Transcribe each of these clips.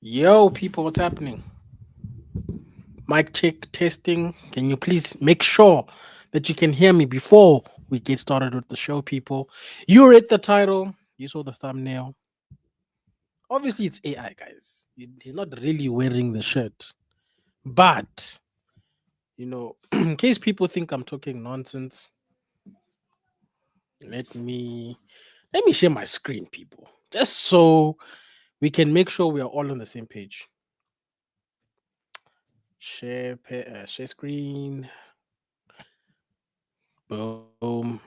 Yo, people, what's happening? Mic check testing. Can you please make sure that you can hear me before we get started with the show, people? You read the title, you saw the thumbnail. Obviously, it's AI, guys. He's not really wearing the shirt. But, in case people think I'm talking nonsense, let me let me share my screen, people. Just so we can make sure we are all on the same page. Share screen. Boom.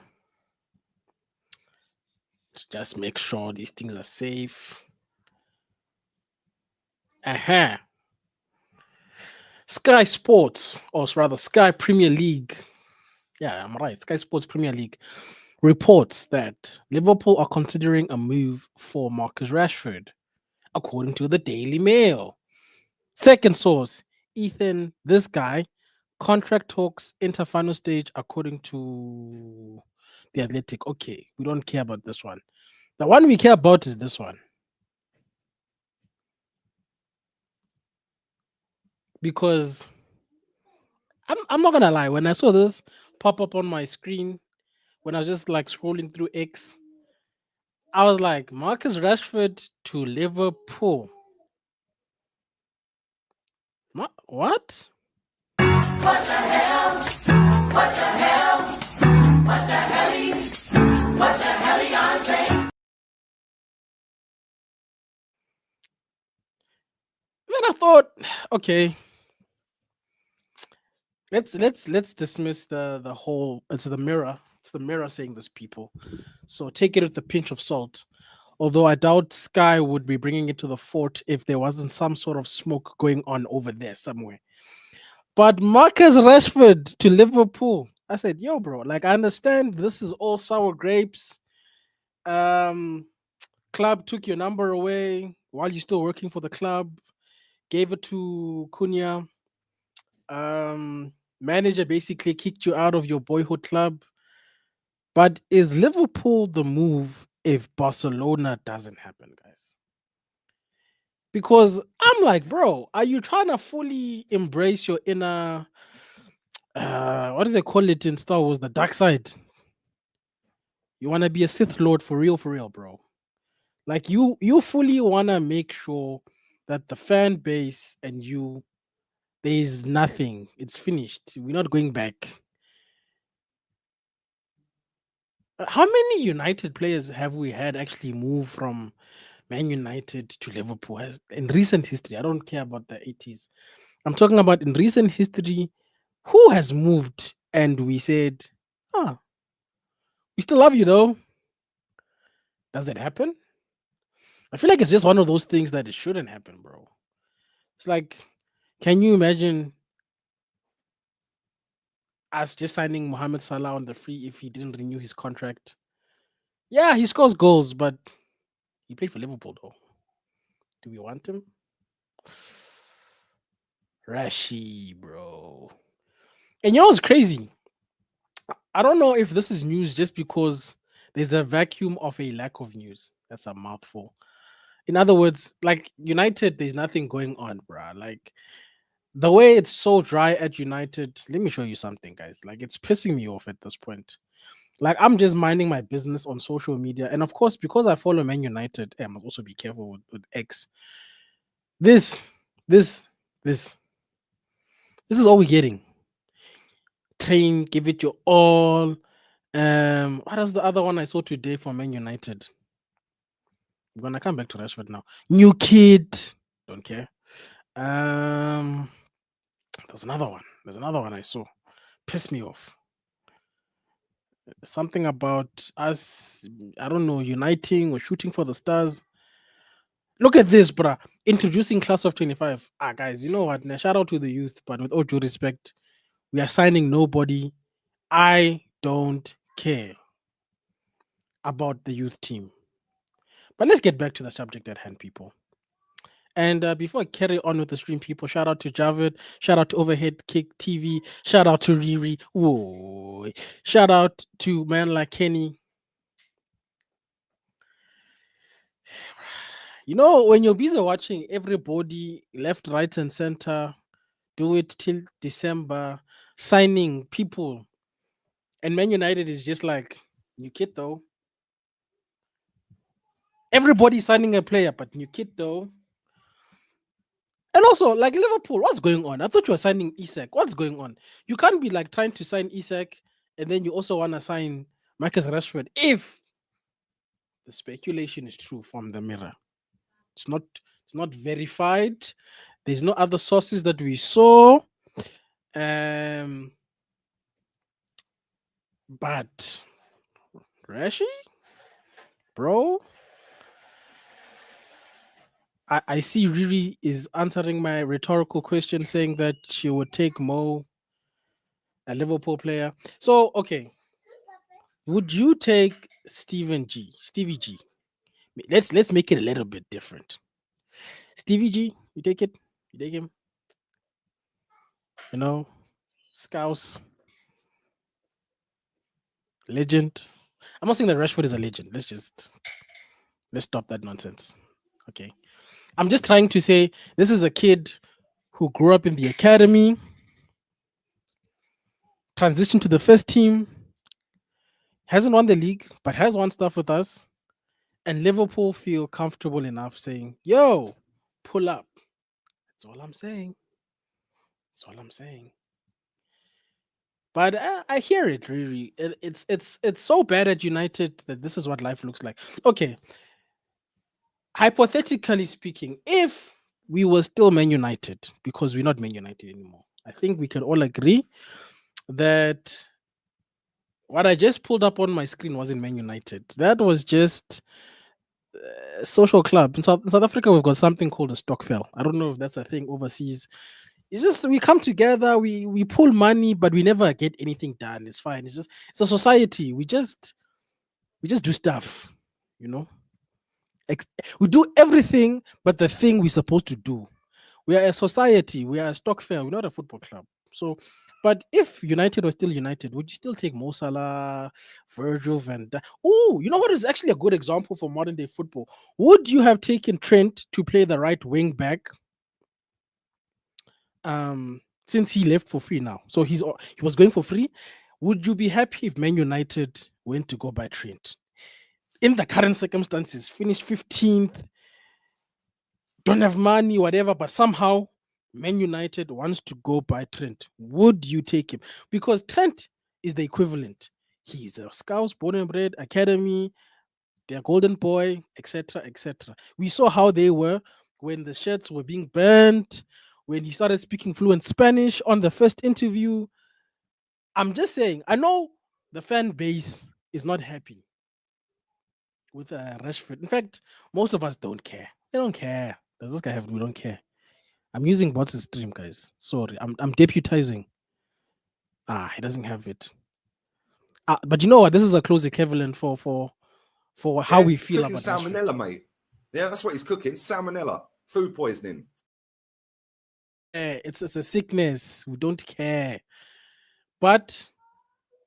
Let's just make sure these things are safe. Aha. Sky Sports, or rather Sky Premier League. Yeah, I'm right. Sky Sports Premier League reports that Liverpool are considering a move for Marcus Rashford, according to the Daily Mail. Second source, Ethan, this guy, contract talks enter final stage according to the Athletic. Okay, we don't care about this one. The one we care about is this one. Because I'm not gonna lie, when I saw this pop up on my screen, when I was just like scrolling through X, I was like, Marcus Rashford to Liverpool. What? What the hell? What the hell? What the hell? What the hell, Beyonce? Then I thought, okay, let's dismiss the whole. It's the mirror. It's the mirror saying this, people. So take it with a pinch of salt. Although I doubt Sky would be bringing it to the fort if there wasn't some sort of smoke going on over there somewhere. But Marcus Rashford to Liverpool. I said, yo, bro, like I understand this is all sour grapes. Um, Club took your number away while you're still working for the club, gave it to Cunha. Manager basically kicked you out of your boyhood club. But is Liverpool the move if Barcelona doesn't happen, guys? Because I'm like, bro, are you trying to fully embrace your inner what do they call it in Star Wars? The dark side. You wanna be a Sith Lord for real, bro. Like you fully wanna make sure that the fan base and you there is nothing. It's finished. We're not going back. How many United players have we had actually move from Man United to Liverpool in recent history? I don't care about the 80s. I'm talking about in recent history. Who has moved and we said, ah, we still love you though? Does it happen? I feel like it's just one of those things that it shouldn't happen, bro. It's like, can you imagine us just signing Mohamed Salah on the free if he didn't renew his contract? Yeah, he scores goals, but he played for Liverpool though. Do we want him? Rashi, bro. And you know what's crazy? I don't know if this is news just because there's a vacuum of a lack of news. That's a mouthful. In other words, like United, there's nothing going on, bruh. Like the way it's so dry at United, let me show you something, guys. Like it's pissing me off at this point. Like I'm just minding my business on social media, and of course, because I follow Man United, I must also be careful with X. This, this, this, this is all we're getting. Train, give it your all. What is the other one I saw today for Man United? I'm gonna come back to Rashford now. New kid, don't care. Um, there's another one. There's another one I saw. Pissed me off. Something about us, I don't know, uniting or shooting for the stars. Look at this, bruh. Introducing class of 25. Ah, guys, you know what? Now, shout out to the youth, but with all due respect, we are signing nobody. I don't care about the youth team. But let's get back to the subject at hand, people. And before I carry on with the stream, people, shout out to Javid, shout out to Overhead Kick TV, shout out to Riri, whoa, shout out to man like Kenny. when you're busy watching everybody left, right, and center do it till December, signing people, and Man United is just like, new kid though. Everybody signing a player, but new kid though. And also, like Liverpool, what's going on? I thought you were signing Isak. What's going on? You can't be like trying to sign Isak and then you also want to sign Marcus Rashford if the speculation is true from the mirror. It's not. It's not verified. There's no other sources that we saw. Um, but Rashi, bro, I see Riri is answering my rhetorical question, saying that she would take Mo, a Liverpool player. So okay, would you take Stevie G? Let's make it a little bit different. Stevie G, you take it? You take him? You know, Scouse, legend. I'm not saying that Rashford is a legend. Let's stop that nonsense. Okay. I'm just trying to say this is a kid who grew up in the academy, transitioned to the first team, hasn't won the league, but has won stuff with us. And Liverpool feel comfortable enough saying, yo, pull up. That's all I'm saying. That's all I'm saying. But I hear it really. It's so bad at United that this is what life looks like. Okay, hypothetically speaking, if we were still Man United, because we're not Man United anymore, I think we can all agree that what I just pulled up on my screen wasn't Man United. That was just a social club. In South Africa, we've got something called a Stockfell. I don't know if that's a thing overseas. It's just we come together, we pull money, but we never get anything done. It's fine. It's a society. We just do stuff, you know. We do everything but the thing we're supposed to do. We are a society. We are a stock fair. We're not a football club. So, but if United was still United, would you still take Mo Salah, Virgil van Dijk? Oh, you know what is actually a good example for modern day football? Would you have taken Trent to play the right wing back? Since he left for free now, so he was going for free. Would you be happy if Man United went to go buy Trent? In the current circumstances, finished 15th, don't have money, whatever, but somehow Man United wants to go buy Trent. Would you take him? Because Trent is the equivalent. He's a Scouse, born and bred, academy, their golden boy, etc., etc. We saw how they were when the shirts were being burnt, when he started speaking fluent Spanish on the first interview. I'm just saying, I know the fan base is not happy with Rashford. In fact, most of us don't care. They don't care. Does this guy have? We don't care. I'm using bots stream, guys. Sorry, I'm deputizing. He doesn't have it. But you know what? This is a close equivalent for how Yeah, we he's feel cooking about Rashford. salmonella, mate. Yeah, that's what he's cooking. Salmonella, food poisoning. It's a sickness. We don't care. But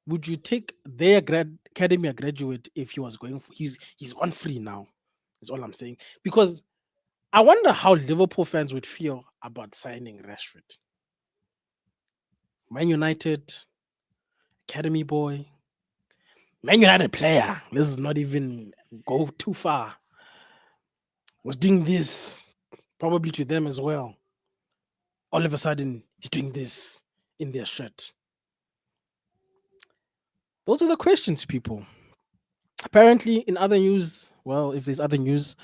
would you take their academy graduate if he was going for he's on free now? Is all I'm saying. Because I wonder how Liverpool fans would feel about signing Rashford. Man United, academy boy, Man United player. This is not even go too far. Was doing this probably to them as well. All of a sudden, he's doing this in their shirt. Those are the questions, people. Apparently, in other news, well, if there's other news,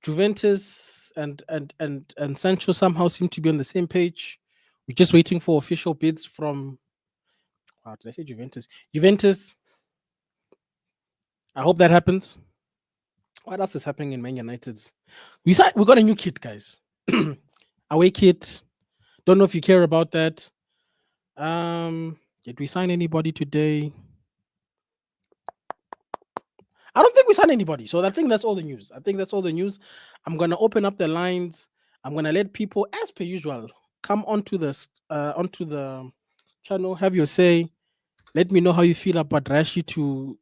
Juventus and Sancho somehow seem to be on the same page. We're just waiting for official bids from. Wow, did I say Juventus? Juventus. I hope that happens. What else is happening in Man United's? We got a new kit, guys. Away kit. Don't know if you care about that. Did we sign anybody today? I don't think we signed anybody. So I think that's all the news. I'm gonna open up the lines. I'm gonna let people, as per usual, come onto the channel, have your say. Let me know how you feel about Rashi to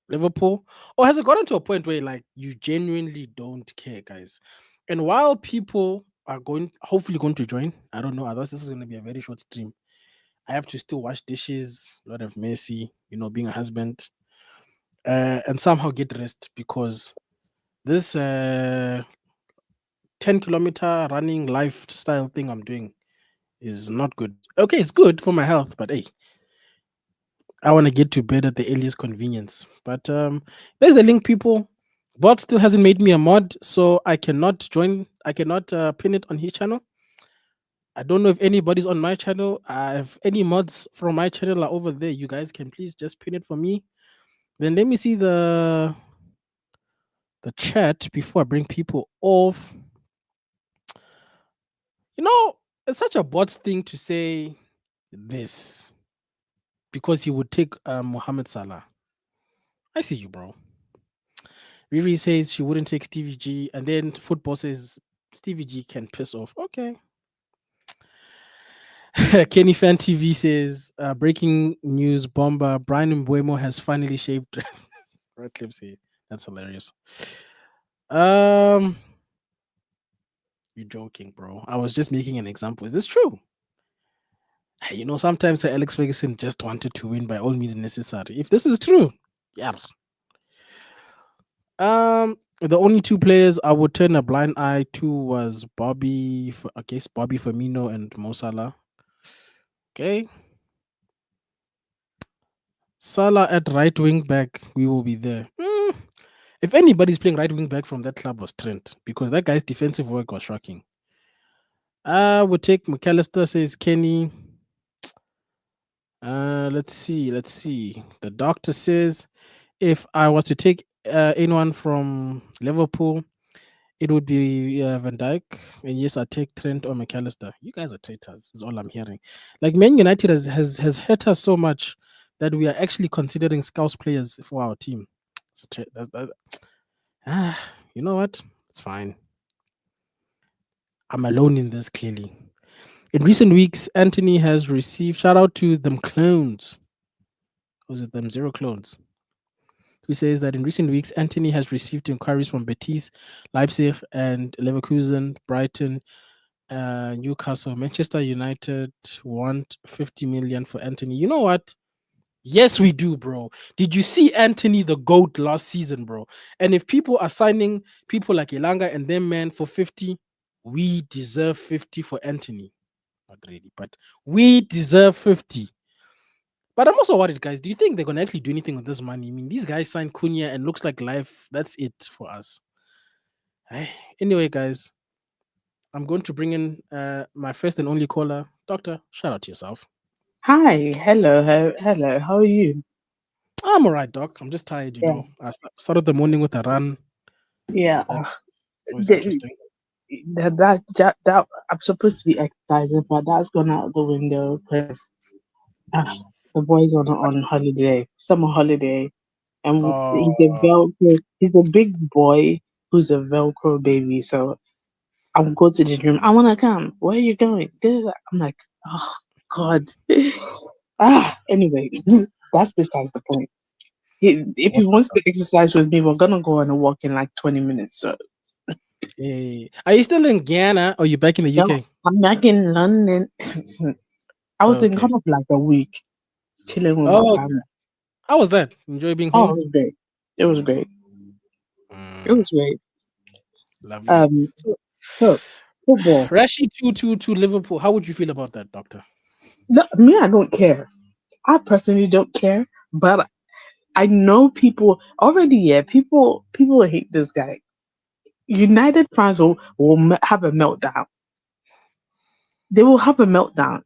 Liverpool? Or has it gotten to a point where like you genuinely don't care, guys? And while people are hopefully going to join, I don't know, otherwise this is going to be a very short stream. I have to still wash dishes, a lot of messy, being a husband, and somehow get rest because this 10-kilometer running lifestyle thing I'm doing is not good. Okay, it's good for my health, but hey, I want to get to bed at the earliest convenience. But there's the link, people. Bot still hasn't made me a mod, so I cannot join. I cannot pin it on his channel. I don't know if anybody's on my channel. If any mods from my channel are over there, you guys can please just pin it for me. Then let me see the chat before I bring people off. You know, it's such a bot thing to say this because he would take Mohamed Salah. I see you, bro. Riri says she wouldn't take Stevie G, and then football says Stevie G can piss off. Okay. Kenny Fan TV says breaking news bomber Brian Mbuemo has finally shaved red clips here. That's hilarious. Um, you're joking, bro. I was just making an example. Is this true? Sometimes Alex Ferguson just wanted to win by all means necessary. If this is true, yeah. The only two players I would turn a blind eye to was Bobby Firmino and Mo Salah. Okay, Salah at right wing back, we will be there. If anybody's playing right wing back from that club was Trent because that guy's defensive work was shocking. I would take McAllister, says Kenny. Let's see. The doctor says if I was to take anyone from Liverpool, it would be Van Dijk. And yes, I take Trent or McAllister. You guys are traitors, is all I'm hearing. Like Man United has hurt us so much that we are actually considering Scouse players for our team. You know what? It's fine. I'm alone in this, clearly. In recent weeks, Anthony has received shout out to them clones. Was it them zero clones? Who says that in recent weeks, Anthony has received inquiries from Betis, Leipzig, and Leverkusen, Brighton, Newcastle, Manchester United want 50 million for Anthony. You know what? Yes, we do, bro. Did you see Anthony the GOAT last season, bro? And if people are signing people like Elanga and them man for 50, we deserve 50 for Anthony. Not really, but we deserve 50. But I'm also worried, guys. Do you think they're gonna actually do anything with this money? I mean, these guys signed Cunha and looks like life. That's it for us. Anyway, guys, I'm going to bring in my first and only caller. Doctor, shout out to yourself. Hi, hello, hello. How are you? I'm all right, Doc. I'm just tired, Yeah, I started the morning with a run. yeah. That's always The- interesting. that I'm supposed to be exercising, but that's gone out the window because the boy's on holiday, summer holiday, and he's a Oh, Velcro. He's a big boy who's a Velcro baby. So I'm going to the gym. I wanna come. Where are you going? I'm like, oh God. Anyway, that's besides the point. If he what? wants to exercise with me, we're gonna go on a walk in like 20 minutes. So Are you still in Guyana or you back in the no, UK? I'm back in London. I was in Okay. kind of like a week chilling with my Oh, family. how was that? Enjoy being Oh, it home? was great. It was great. It Mm, was great. lovely. Um, So, so football. Rashi to Liverpool. How would you feel about that, Doctor? No, me, I don't care. I personally don't care, but I know people already. Yeah, people hate this guy. United fans will have a meltdown. They will have a meltdown.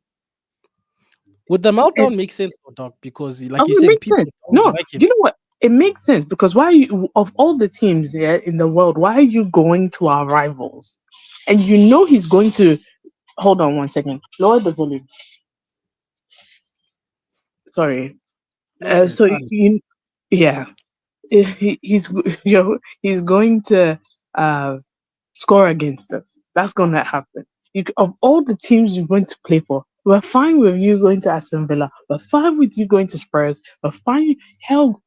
Would the And meltdown make sense, though, Doc? Because, like oh, you're it saying, makes sense. people don't No, like him. you know what? It makes sense because why are you, of all the teams there in the world, why are you going to our rivals? And you know he's going to hold on one second. Lower the volume. Sorry. No stress. So you, yeah, he's going to uh score against us. That's going to happen. Of all the teams you're going to play for, we're fine with you going to Aston Villa. We're fine with you going to Spurs. We're fine. Hell,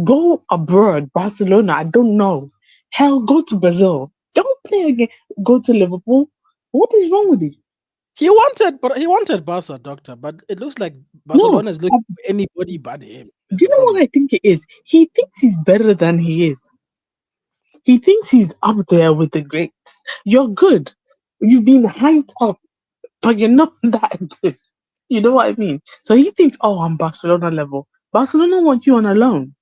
Go abroad, Barcelona. I don't know. Hell, go to Brazil. Don't play again. Go to Liverpool. What is wrong with you? He wanted Barca, doctor, but it looks like No. Barcelona is looking for anybody but him. Is Do you the know what problem? I think it is? He thinks he's better than he is. He thinks he's up there with the greats. You're good. You've been hyped up, but you're not that good. You know what I mean? So he thinks, oh, I'm Barcelona level. Barcelona want you on a loan.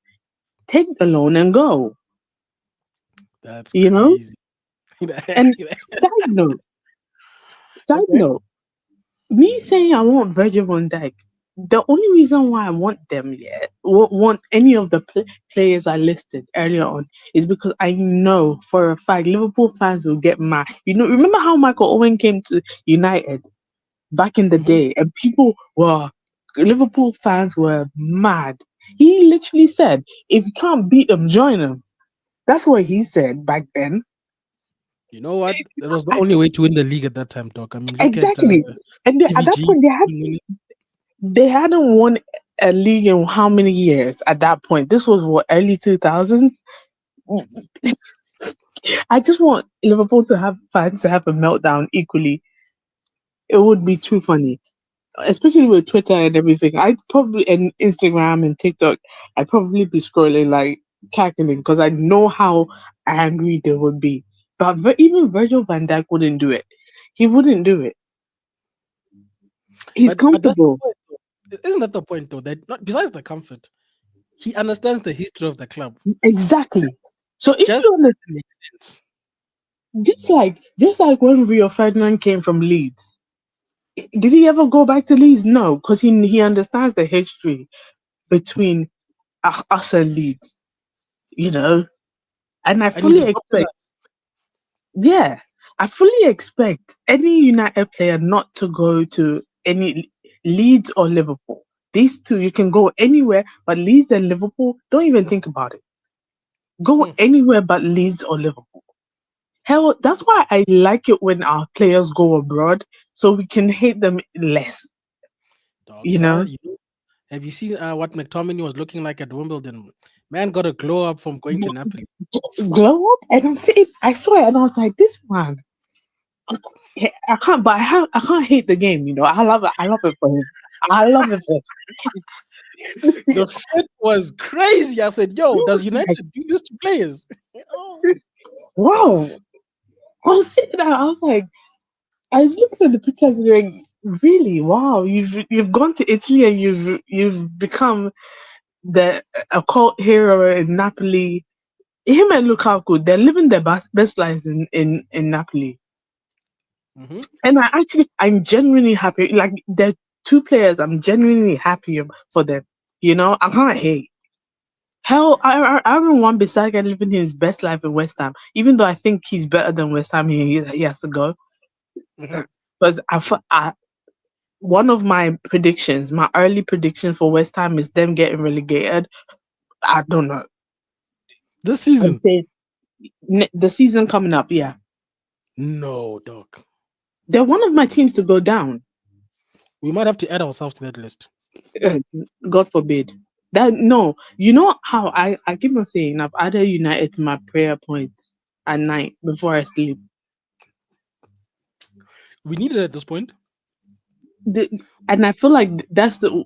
Take the loan and go. That's You know? crazy. And side note, side Okay. note, me saying I want Virgil van Dijk, the only reason why I want them yet, want any of the players I listed earlier on, is because I know for a fact Liverpool fans will get mad. You know, remember how Michael Owen came to United back in the Mhm. day, and Liverpool fans were mad. He literally said, "If you can't beat them, join them." That's what he said back then. You know what? That was the only way to win the league at that time, Doc. I mean, look at Exactly. And at that PVG. point, they hadn't won a league in how many years? At that point, this was what, early 2000s. I just want Liverpool to have fans to have a meltdown equally. It would be too funny, especially with Twitter and everything. I'd probably and Instagram and TikTok. I'd probably be scrolling like cackling because I know how angry they would be. But even Virgil Van Dijk wouldn't do it. He wouldn't do it. He's But that's the comfortable. point, though. Isn't that the point, though? That not besides the comfort, he understands the history of the club. Exactly. So if Just you understand, doesn't make sense. just like when Rio Ferdinand came from Leeds, did he ever go back to Leeds? No, because he understands the history between us and Leeds, you know. And I And he's fully a expect, popular. yeah, I fully expect any United player not to go to any Leeds or Liverpool. These two, you can go anywhere, but Leeds and Liverpool, don't even think about it. Go Hmm, anywhere but Leeds or Liverpool. Hell, that's why I like it when our players go abroad, so we can hate them less. You doctor, know, have you seen what McTominay was looking like at Wimbledon? Man got a glow up from going to Napoli. glow up, and I'm sitting. I saw it, and I was like, "This man, I can't." But I can't hate the game. You know, I love it. I love it for him. I love it for him. The fit was crazy. I said, I "Yo, does was like, United do this to players?" Oh. "Wow!" I was sitting there. I was like, I was looking at the pictures and going, "Really? Wow! You've gone to Italy and you've become the a cult hero in Napoli." Him and Lukaku, they're living their best lives in Napoli. Mhm. And I'm genuinely happy. Like, they're two players, I'm genuinely happy for them. You know, I can't hate. Hell, Aaron Wan-Bissaka living his best life in West Ham, even though I think he's better than West Ham, he has to go. Mhm. Because one of my predictions, my early prediction for West Ham is them getting relegated. I don't know. This I season, say the season coming up, yeah. no, Doc. They're one of my teams to go down. We might have to add ourselves to that list. Uh, God forbid. That no, you know how I keep on saying I've added United to my prayer points at night before I sleep. We need it at this point. The, and I feel like that's the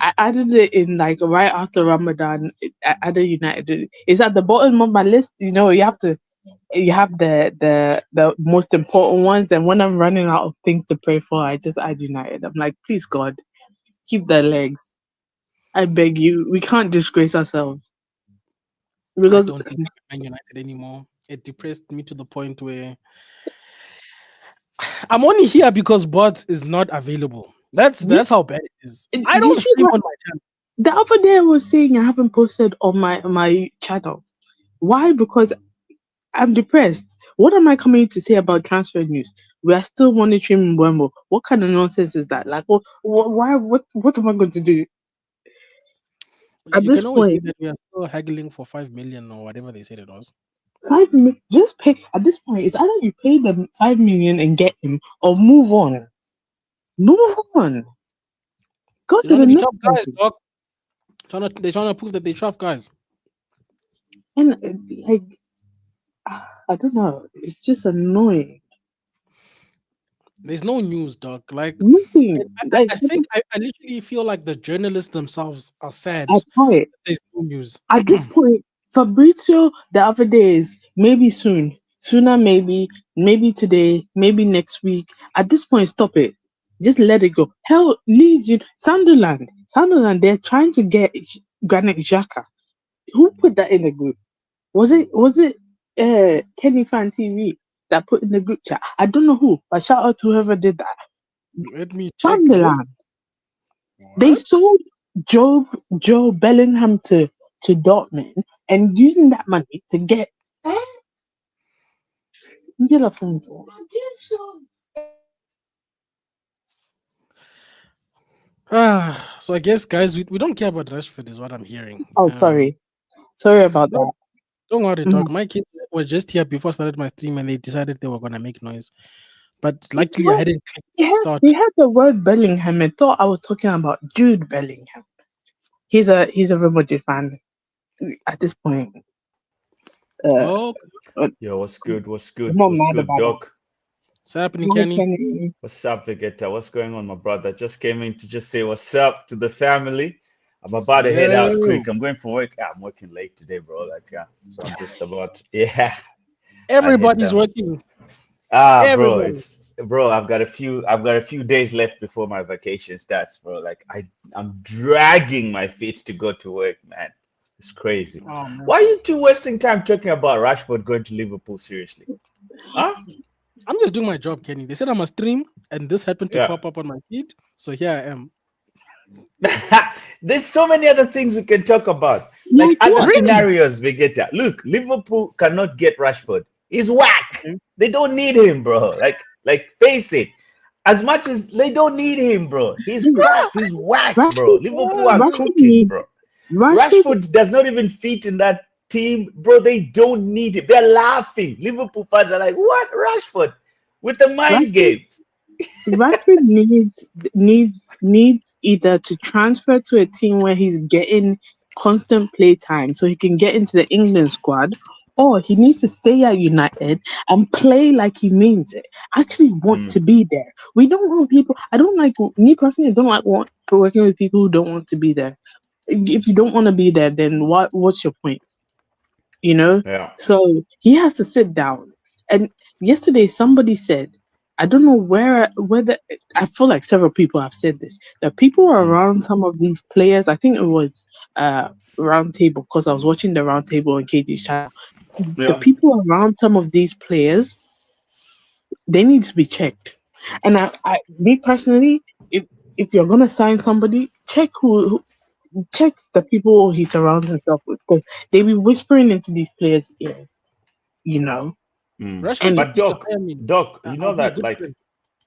I added it in like right after Ramadan. I added United. It's at the bottom of my list. You know, you have the most important ones. And when I'm running out of things to pray for, I just add United. I'm like, please God, keep their legs. I beg you. We can't disgrace ourselves I because don't think I'm Man United anymore. It depressed me to the point where I'm only here because bots is not available. you, That's how bad it is. I you don't see, stream on my channel. the other day I was saying I haven't posted on my channel. Why? Because I'm depressed. What am I coming to say about transfer news? We are still monitoring Mbembo. What kind of nonsense is that? Like, why? What am I going to do at You this can always say point? that we are still haggling for 5 million or whatever they said it was. Just pay. At this point, it's either you pay them 5 million and get him, or move on. Move on. Go They're to trying the to be tough next guys, person. dog. They're trying to prove that they're tough guys. And like, I don't know. It's just annoying. There's no news, dog. Like, I, Nothing. Like, I think I literally feel like the journalists themselves are sad I try it. there's no news. At this point, Fabrizio the other day is maybe soon, sooner maybe today, maybe next week. At this point, stop it. Just let it go. Hell, Leeds, Sunderland, they're trying to get Granit Xhaka. Who put that in the group? Was it Kenny Fan TV that put in the group chat? I don't know who, but shout out to whoever did that. Let me check this. Sunderland. They What? sold Joe Bellingham to Dortmund and using that money to get a phone call. So I guess, guys, we don't care about Rashford, is what I'm hearing. Oh, sorry about No, that. don't worry, Mhm. dog. My kids were just here before I started my stream, and they decided they were gonna make noise. But It's luckily, I what hadn't clicked start. they had the word Bellingham and thought I was talking about Jude Bellingham. He's a Real Madrid fan at this point. Uh, Oh, Yo, what's good? What's I'm good? not What's mad good, about that. Doc? what's happening, Hi, Kenny? Kenny. What's up, Vegeta? What's going on, my brother? Just came in to just say what's up to the family. I'm about to head out Yo, quick. I'm going for work. I'm working late today, bro. Like, yeah. So I'm just about, yeah, I'll head everybody's down. working. Bro, Everybody. I've got a few days left before my vacation starts, bro. Like I'm dragging my feet to go to work, man. It's crazy. Oh man, Why are you two wasting time talking about Rashford going to Liverpool? Seriously? Huh? I'm just doing my job, Kenny. They said I'm a stream, and this happened to Yeah. pop up on my feed, so here I am. There's so many other things we can talk about, like Like other what? Really? scenarios. Vegeta, look, Liverpool cannot get Rashford. He's whack. Okay. They don't need him, bro. Like face it. As much as they don't need him, bro, he's crap. He's whack, bro. Rashford, Liverpool are Rashford cooking, needs bro. Rashford. Rashford does not even fit in that team, bro. They don't need him. They're laughing. Liverpool fans are like, "What, Rashford?" With the mind Rashford games. Rashford needs either to transfer to a team where he's getting constant play time so he can get into the England squad, or he needs to stay at United and play like he means it. Actually want Mm, to be there. We don't want people. I don't like me personally. I don't like working with people who don't want to be there. If you don't want to be there, then what's your point? You know. yeah. So he has to sit down. And yesterday somebody said, I don't know whether I feel like several people have said this, that people are Mm, around some of these players. I think it was round table because I was watching the round table on KG's channel. The yeah. people around some of these players, they need to be checked. And me personally, if you're gonna sign somebody, check the people he surrounds himself with, because they be whispering into these players' ears, you know. Mm. Rashford And just But needs to Doc, hire me. Doc, you I'll know be a that good like friend.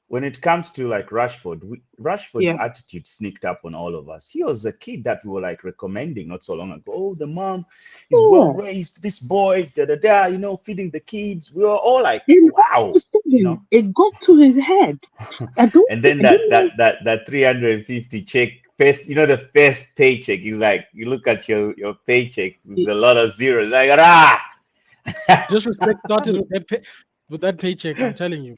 when it comes to like Rashford, Rashford's yeah, attitude sneaked up on all of us. He was a kid that we were like recommending not so long ago. Oh, the mom is well yeah. raised. This boy, da da da. Feeding the kids. We were all like, And all of wow. a sudden, it got to his head. And then I that don't know. that that that 350 check first, the first paycheck is like you look at your paycheck. There's a lot of zeros. Like ah. Disrespect started with that paycheck. I'm telling you.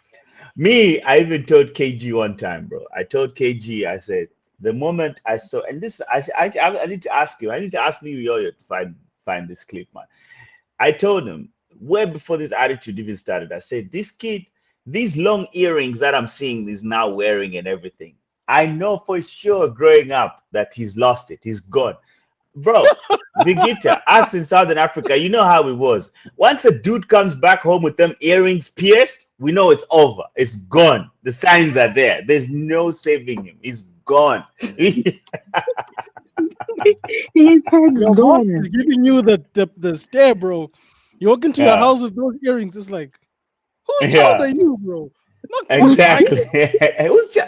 Me, I even told KG one time, bro. I told KG, I said, the moment I saw, and this, I need to ask you, I need to ask Leo Yoyo to find this clip, man. I told him way before this attitude even started. I said, this kid, these long earrings that I'm seeing is now wearing and everything. I know for sure growing up that he's lost it. He's gone. Bro, Vegeta, us in Southern Africa, you know how it was. Once a dude comes back home with them earrings pierced, we know it's over. It's gone. The signs are there. There's no saving him. He's gone. His head's Your mom is gone. giving you the stare, bro. You walk into your Yeah, house with those earrings. It's like, whose child are yeah, you, bro? Not mine. exactly.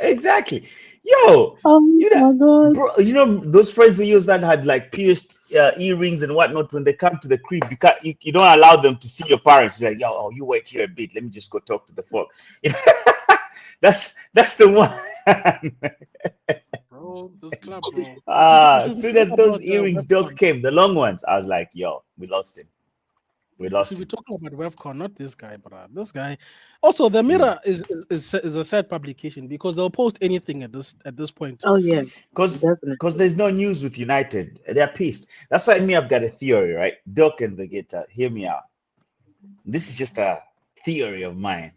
Exactly. Yo, Oh you know, my god. bro, those friends of yours that had like pierced earrings and whatnot. When they come to the crib, you don't allow them to see your parents. You're like, yo, you wait here a bit. Let me just go talk to the folk. That's the one. Bro, this club, bro. We As should soon talk as those about earrings West dog Ham. came, the long ones, I was like, yo, we lost him. We We should lost be him. talking about WebCon, not this guy, but this guy. Also, the Mm. Mirror is a sad publication because they'll post anything at this point. Oh yeah, Because definitely. there's no news with United. They're pissed. That's why me, I've got a theory, right? Doc and Vegeta, hear me out. This is just a theory of mine.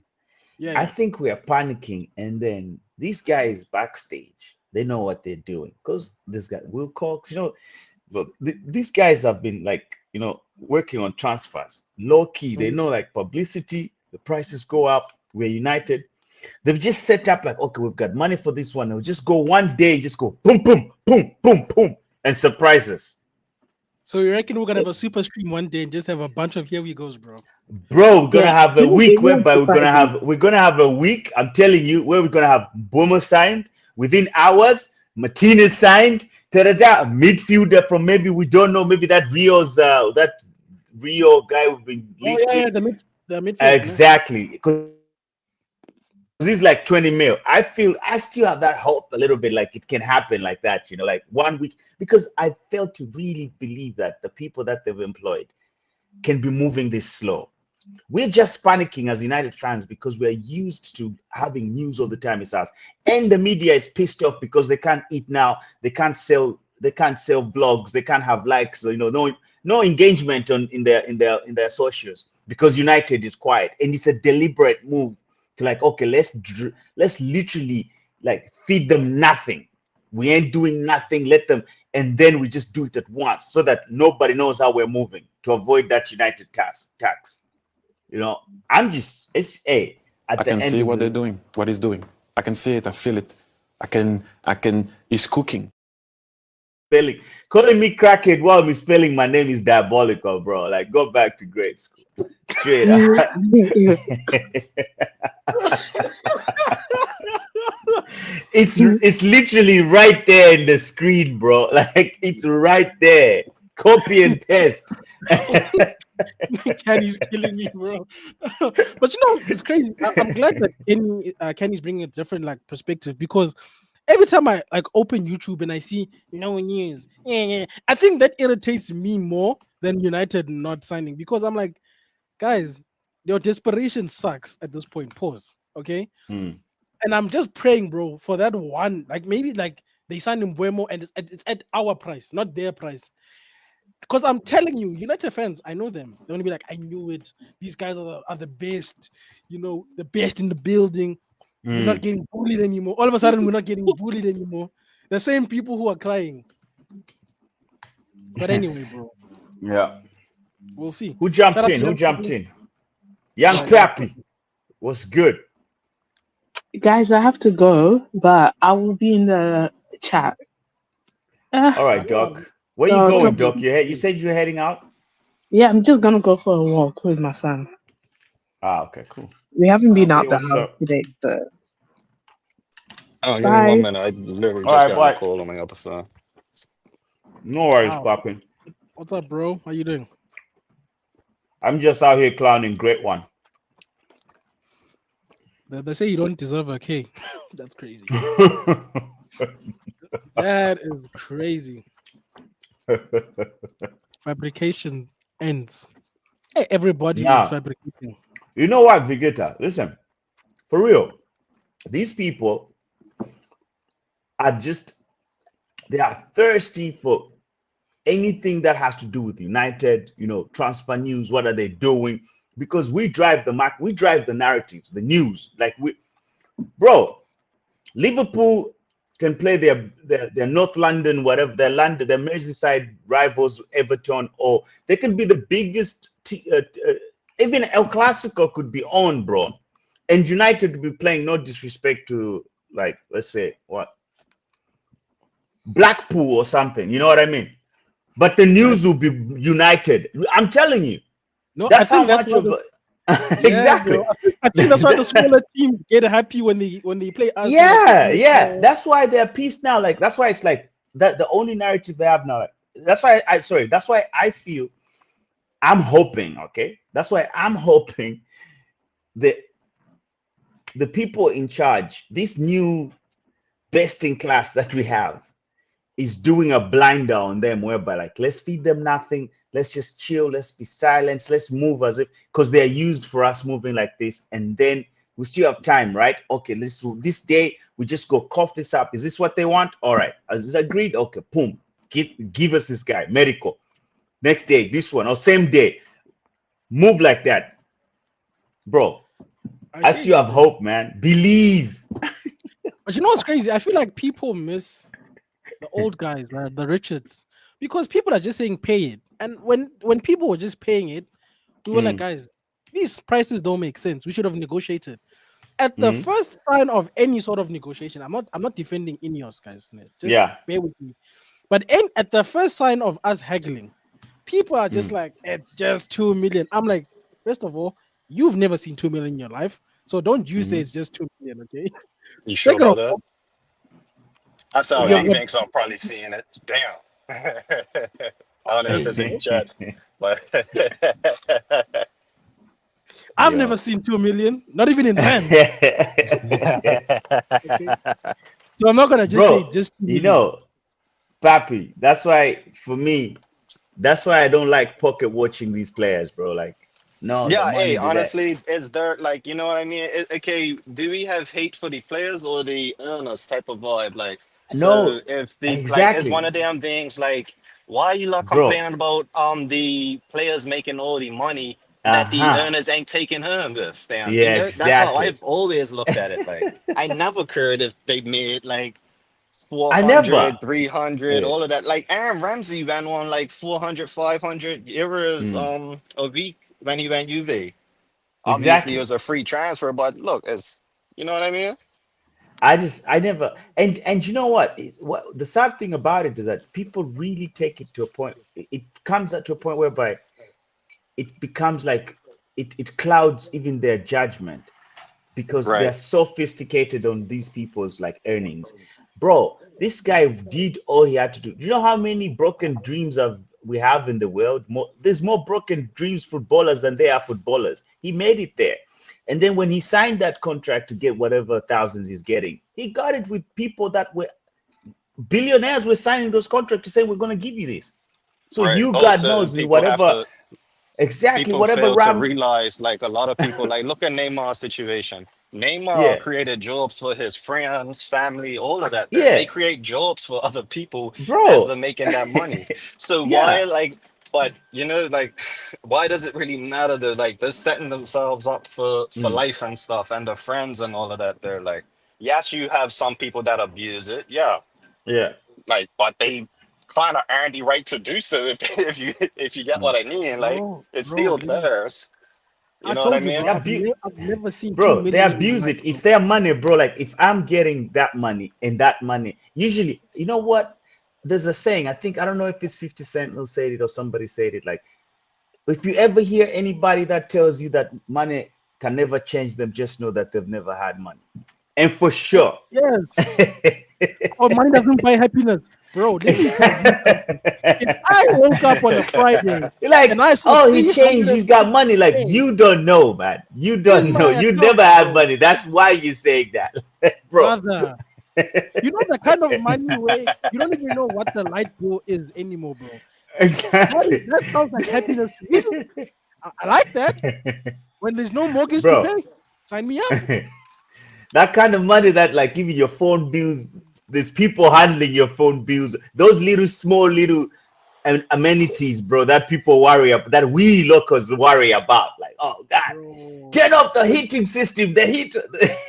Yeah, I yeah. think we are panicking, and then these guys backstage, they know what they're doing. Because this guy, Will Cox, but these guys have been like, working on transfers. Low key, they Mm. know like publicity, the prices go up. We're United. They've just set up like, okay, we've got money for this one. They'll just go one day, just go boom, boom, boom, boom, boom, and surprise us. So you reckon we're gonna have a super stream one day and just have a bunch of here we goes, bro? Bro, we're Yeah, gonna have a they week won't whereby surprise me. we're gonna have a week. I'm telling you, where we're gonna have Boomer signed within hours, Martinez signed, da midfielder from maybe we don't know, maybe that Rio guy we've been Oh linked yeah, with. yeah, the midfield, no? Exactly. Because this is like 20 mil. I still have that hope a little bit, like it can happen like that, like 1 week, because I failed to really believe that the people that they've employed can be moving this slow. We're just panicking as United fans because we're used to having news all the time. It's us, and the media is pissed off because they can't eat now. They can't sell vlogs. They can't have likes. So, no engagement in their socials because United is quiet, and it's a deliberate move to like, okay, let's literally like feed them nothing. We ain't doing nothing. Let them, and then we just do it at once so that nobody knows how we're moving to avoid that United tax. I'm just at I the can end see of what they're the doing, what he's doing. I can see it. I feel it. He's cooking. spelling. Calling me crackhead while me spelling my name is diabolical, bro. Like, go back to grade school. Straight up. It's literally right there in the screen, bro. Like, it's right there. Copy and paste. Kenny's killing me, bro. But it's crazy. I'm glad that Kenny's bringing a different like perspective because every time I like open YouTube and I see no news, I think that irritates me more than United not signing because I'm like, guys, your desperation sucks at this point. Pause. Okay. Hmm. And I'm just praying, bro, for that one. Like maybe like they signed him Buemo and it's at our price, not their price. Because I'm telling you, United fans, I know them. They're gonna be like, I knew it. These guys are the best, the best in the building. We're Hmm. not getting bullied anymore. All of a sudden, we're not getting bullied anymore. The same people who are crying. But anyway, bro, Yeah. we'll see. Who Shout jumped out in? to Who young jumped people. in? Young Young Pappy. people. What's good? Guys, I have to go, but I will be in the chat. All I right, know. Doc. Where you So, So going, to, Doc? You said you're heading out? yeah, I'm just gonna go for a walk with my son. Ah, okay, cool. We haven't been See out the what's house up. today, so Oh, give me one bye. minute. I literally All just right, got a boy. call on my other phone. No worries, wow. Pappy. What's up, bro? How you doing? I'm just out here clowning. Great one. They say you don't deserve a K. That's crazy. That is crazy. Fabrication ends. Hey, everybody is Now, fabricating. you know what, Vegeta? Listen, for real, these people are they are thirsty for anything that has to do with United, transfer news. What are they doing? Because we drive we drive the narratives, the news. Like bro, Liverpool can play their North London, whatever, their Merseyside rivals, Everton, or they can be the biggest. Even El Clasico could be on, bro, and United will be playing. No disrespect to, like, let's say what, Blackpool or something. You know what I mean? But the I, news will be United. I'm telling you, no, I that's how think that's much why of the yeah, exactly. bro. I think that's why the smaller teams get happy when they play us in like the Yeah. That's why they're pissed now. Like, that's why it's like that the only narrative they have now. That's why that's why I feel I'm hoping, okay? That's why I'm hoping that the people in charge, this new best in class that we have, is doing a blinder on them, whereby like let's feed them nothing, let's just chill, let's be silent, let's move as if because they're used for us moving like this, and then we still have time, right? Okay, let's this day we just go cough this up. Is this what they want? All right, is this agreed? Okay, boom, give us this guy medical. Next day, this one, or same day, move like that, bro. I hear still you, have bro. hope, man. Believe. But you know what's crazy? I feel like people miss the old guys, the Richards, because people are just saying pay it. And when people were just paying it, we were like, Mm, guys, these prices don't make sense. We should have negotiated. At the mm, first sign of any sort of negotiation, I'm not defending Ineos, guys. Just yeah. bear with me. But at the first sign of us haggling, people are just Mm, like, it's just 2 million. I'm like, first of all, you've never seen 2 million in your life. So don't you say mhm. it's just 2 million, okay? You sure Second of about that? all, That's how you're, he Well, you're thinks I'm probably seeing it. Damn. I don't know if hey, it's in the bro. chat, but I've never yo. seen 2 million, not even in rands. Okay. So I'm not gonna just say Bro, just 2 you million. know, Papi, that's why for me, that's why I don't like pocket watching these players, bro. Like, no, the yeah, money hey, be there. honestly, is there like you know what I mean? Okay, do we have hate for the players or the owners type of vibe? Like, so No, if the like is one exactly, of them things like why are you not bro. complaining about the players making all the money that the Uh-huh. owners ain't taking home with them? You Yeah, know, that's how exactly. I've always looked at it. Like, I never cared if they made like I never. 400, 300, Yeah. all of that. Like Aaron Ramsey ran on like 400, 500 euros Mm, a week when he went Juve. Obviously, it exactly. was a free transfer, but look, it's you know what I mean? I never, and you know what? What the sad thing about it is that people really take it to a point. It comes to a point whereby it becomes like it clouds even their judgment because they're Right. sophisticated on these people's like earnings. Bro, this guy did all he had to do. Do you know how many broken dreams of we have in the world? There's more broken dreams footballers than there are footballers. He made it there. And then when he signed that contract to get whatever thousands he's getting, he got it with people that were billionaires were signing those contracts to say we're going to give you this. So Right. you, God Also, knows, people have whatever to exactly people whatever fail to Ram. realize like a lot of people like look at Neymar's situation. Neymar Yeah, created jobs for his friends, family, all of that there. They yeah, create jobs for other people as they're bro. making that money. So Yeah. why like but you know like why does it really matter that like they're setting themselves up for Mm, life and stuff and their friends and all of that they're like yes you have some people that abuse it yeah yeah. like but they kind of earned the right to do so if you get Mm. what I mean like it's Bro, still theirs you I know what I told you, They bro. mean abuse, I've never seen 2 bro. They million in my abuse life, it. It's bro. their money, bro. Like if I'm getting that money and that money, usually, you know what? There's a saying. I think I don't know if it's 50 Cent who said it or somebody said it. Like if you ever hear anybody that tells you that money can never change them, just know that they've never had money. And for sure. Yes. Oh, money doesn't buy happiness, bro. Let me tell you something. If I woke up on a Friday and Like, I saw oh, he changed, he's got money. Like, 350K you don't know, man. You in don't know. my You account, never have bro, money. That's why you're saying that, bro. brother, you know the kind of money where you don't even know what the light bill is anymore, bro. Exactly. That sounds like happiness to me. I like that. When there's no mortgage to Bro, pay, sign me up. that kind of money that like giving your phone bills, there's people handling your phone bills, those little small little amenities, bro, that people worry about, that we locals worry about. Like, oh God, Bro, turn off the heating system, the heat,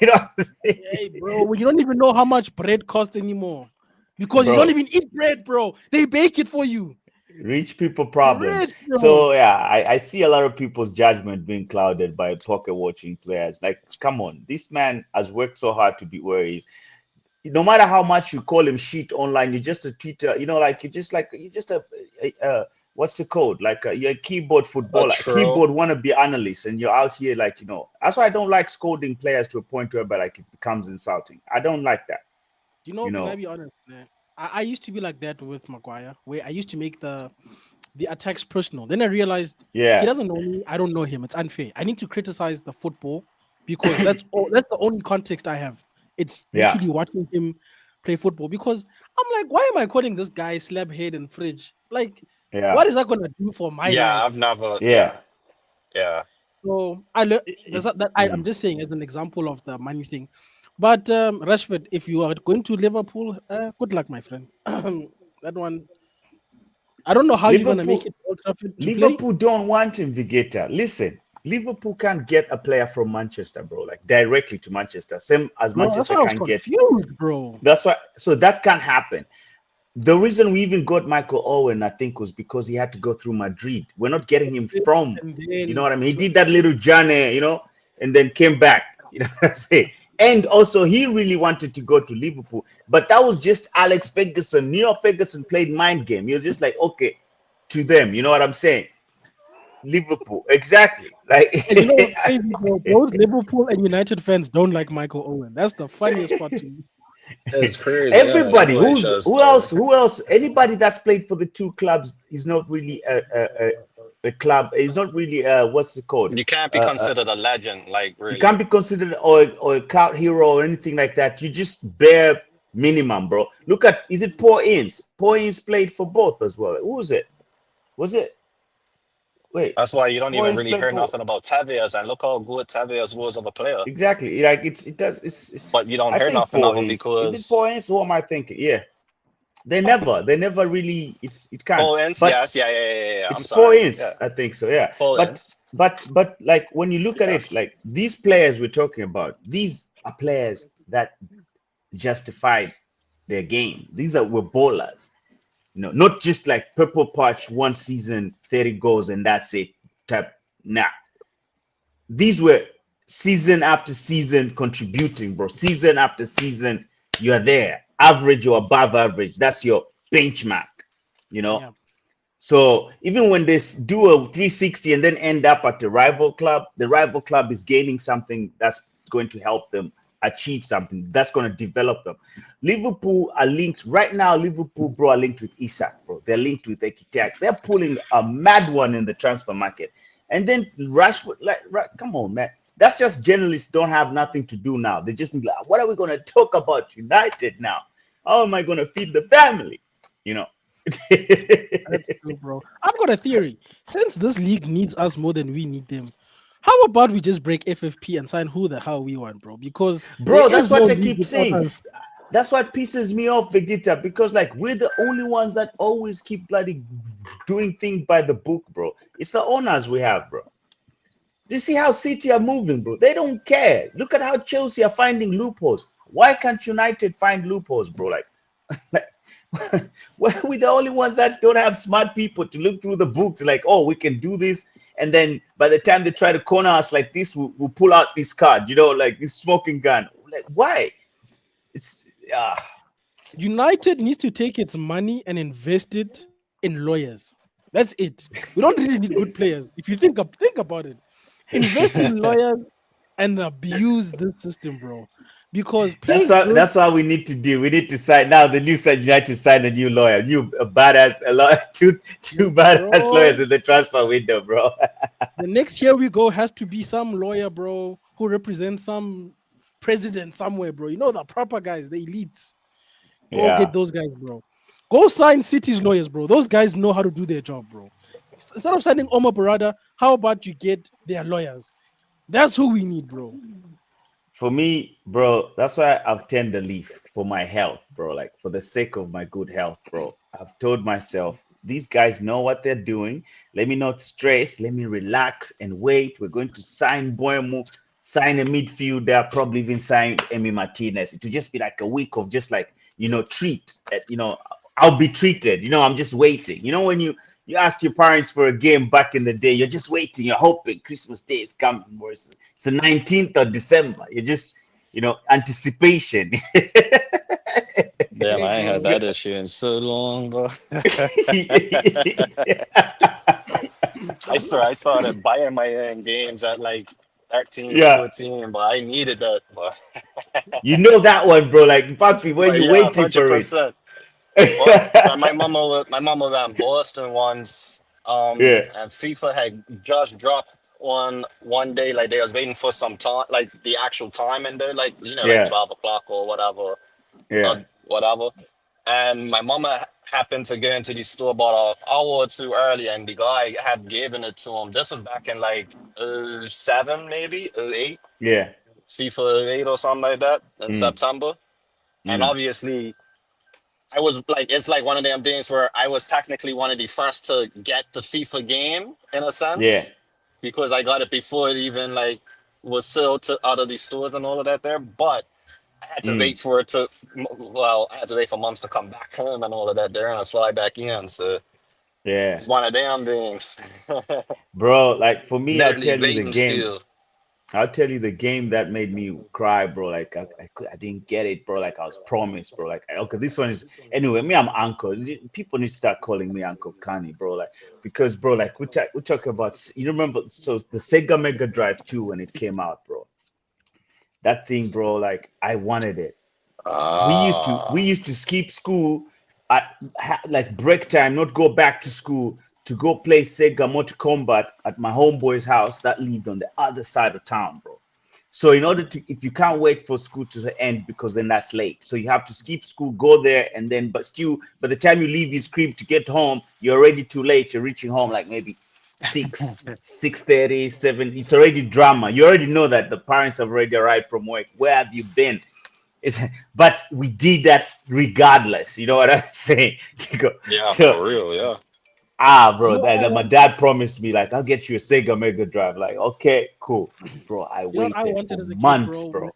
you know what I'm hey, saying? bro, you don't even know how much bread costs anymore because you don't Bro, even eat bread, bro. They bake it for you. rich people You're problem. rich, bro. So yeah, I see a lot of people's judgment being clouded by pocket watching players. Like, come on, this man has worked so hard to be where he is. No matter how much you call him shit online, you're just a Twitter, you know, like you're just what's the code? Like you're a keyboard a footballer, a troll keyboard wannabe analyst, and you're out here like, you know, that's why I don't like scolding players to a point where but like it becomes insulting. I don't like that, You know, you can I know. be honest, man? I used to be like that with Maguire, where I used to make the attacks personal. Then I realized he Yeah, doesn't know me. I don't know him. It's unfair. I need to criticize the football because that's all. That's the only context I have. It's yeah. literally watching him play football because I'm like, why am I calling this guy slab head and fridge? Like, Yeah. what is that gonna do for my Yeah, I've life? never. Yeah. Yeah. So I learned It- I'm just saying as an example of the money thing. But Rashford, if you are going to Liverpool, good luck, my friend. That one, I don't know how you're gonna make Liverpool it to Old Trafford to play. Liverpool don't want him, Vegeta. Listen, Liverpool can't get a player from Manchester, bro, like directly to Manchester, same as Bro, that's Manchester why I was can't get. confused, bro. That's why. So that can't happen. The reason we even got Michael Owen, I think, was because he had to go through Madrid. We're not getting him from, And you know then what I mean? He did that little journey, and then came back. You know what I'm saying? And also, he really wanted to go to Liverpool, but that was just Alex Ferguson. You know, Ferguson played mind game. He was just like, okay, to them. You know what I'm saying? Liverpool, exactly. Like, And you know what's crazy, bro? Both Liverpool and United fans don't like Michael Owen. That's the funniest part to me. It's crazy. Yeah, everybody everybody who's shows who though. else who else anybody that's played for the two clubs is not really a club. It's not really what's it called, You can't be uh, uh considered a legend, like you can't really. be considered or a cult hero or anything like that. You just bare minimum, bro. Look at, is it Paul Ince? Paul Ince played for both as well. Who was it wait That's why you don't Paul even Ince really played hear for, nothing about Tevez, and look how good Tevez was of a player. exactly, like it does, it's But you don't I hear think nothing Paul of him Ince, is it Paul because Ince? Who am I thinking? Yeah, they never really, it can't, Paul Ince. but Yes, yeah. I'm it's sorry. Yeah, points, I think so. Yeah, Paul but Ince. like when you look at Yeah. it, like these players we're talking about, these are players that justified their game. These were ballers, not just like purple patch one season, 30 goals and that's it type. Nah, these were season after season contributing, bro. Season after season, you are there, average or above average. That's your benchmark, you know. Yeah. So even when they do a 360 and then end up at the rival club is gaining something that's going to help them achieve something that's going to develop them. Liverpool are linked right now. Liverpool, bro, are linked with Isak, bro. They're linked with Ekitek. They're pulling a mad one in the transfer market. And then Rashford, like, come on, man. That's just journalists don't have nothing to do now. They just like, what are we going to talk about United now? How am I going to feed the family? You know. That's true, bro. I've got a theory. Since this league needs us more than we need them, how about we just break FFP and sign who the hell we want, bro? Because there Bro, that's is no what I league keep without saying. us. That's what pisses me off, Vegeta, because like we're the only ones that always keep bloody doing things by the book, bro. It's the owners we have, bro. You see how City are moving, bro? They don't care. Look at how Chelsea are finding loopholes. Why can't United find loopholes, bro? Like we're the only ones that don't have smart people to look through the books, like, oh, we can do this. And then by the time they try to corner us like this, we'll pull out this card, like this smoking gun. Like, why? It's United needs to take its money and invest it in lawyers. That's it. We don't really need good players. If you think about it, invest in lawyers and abuse this system, bro. Because that's playing what good, that's what we need to do. We need to sign now. The new side United to sign a new lawyer, new badass, a lot, two badass lawyers bro. in the transfer window, bro. The next year we go has to be some lawyer, bro, who represents some president somewhere, bro. You know the proper guys, the elites. Go Yeah, get those guys, bro. Go sign City's lawyers, bro. Those guys know how to do their job, bro. Instead of signing Omar Barada, how about you get their lawyers? That's who we need, bro. for me, bro, that's why I've turned the leaf for my health, bro. Like for the sake of my good health, bro. I've told myself these guys know what they're doing. Let me not stress. Let me relax and wait. We're going to sign Boemu, sign a midfielder, probably even sign Emi Martinez. It will just be like a week of just like treat. I'll be treated. I'm just waiting. When you asked your parents for a game back in the day, you're just waiting, you're hoping Christmas Day is coming, or it's the 19th of December. You're just, anticipation. Damn, I ain't had So- that issue in so long, bro. I started buying my own games at like 13, yeah, 14, but I needed that. But, that one, bro. Like, Papi, when but you yeah, waiting for it. 100%. Well, my mama was in Boston once. Yeah, And FIFA had just dropped one day, like they was waiting for some time, like the actual time, and they're like, like yeah, 12 o'clock or whatever. yeah. whatever. And my mama happened to get into the store about an hour or two early, and the guy had given it to him. This was back in like '07, maybe '08, Yeah. FIFA '08 or something like that in Mm, September. And mm, obviously, I was like, it's like one of them things where I was technically one of the first to get the FIFA game in a yeah. sense because I got it before it even like was sold to out of the stores and all of that there. But I had to Mm, wait for it to, well, I had to wait for months to come back home and all of that there and I fly back in. So yeah. it's one of them things. Bro, like for me, Definitely waiting still. I'll tell you the game that made me cry, bro. Like I didn't get it, bro. Like I was promised, bro. Like okay, this one is anyway. Me, I'm uncle. People need to start calling me Uncle Kanye, bro. Like because, bro, like we talk about. You remember? So the Sega Mega Drive 2 when it came out, bro. That thing, bro. Like I wanted it. We Ah. used to skip school at like break time, not go back to school to go play Sega Motor Combat at my homeboy's house that lived on the other side of town, bro. So in order to, if you can't wait for school to end because then that's late, so you have to skip school, go there, and then but still by the time you leave your crib to get home, you're already too late. You're reaching home like maybe 6:30, 7. It's already drama. You already know that the parents have already arrived from work. Where have you been? It's, but we did that regardless. You know what I'm saying? Yeah, So, for real, yeah. You bro, know what I that my want? dad promised me, like, I'll get you a Sega Mega Drive. Like, okay, cool. Bro, I You know what I waited wanted for as a kid, months, bro? bro.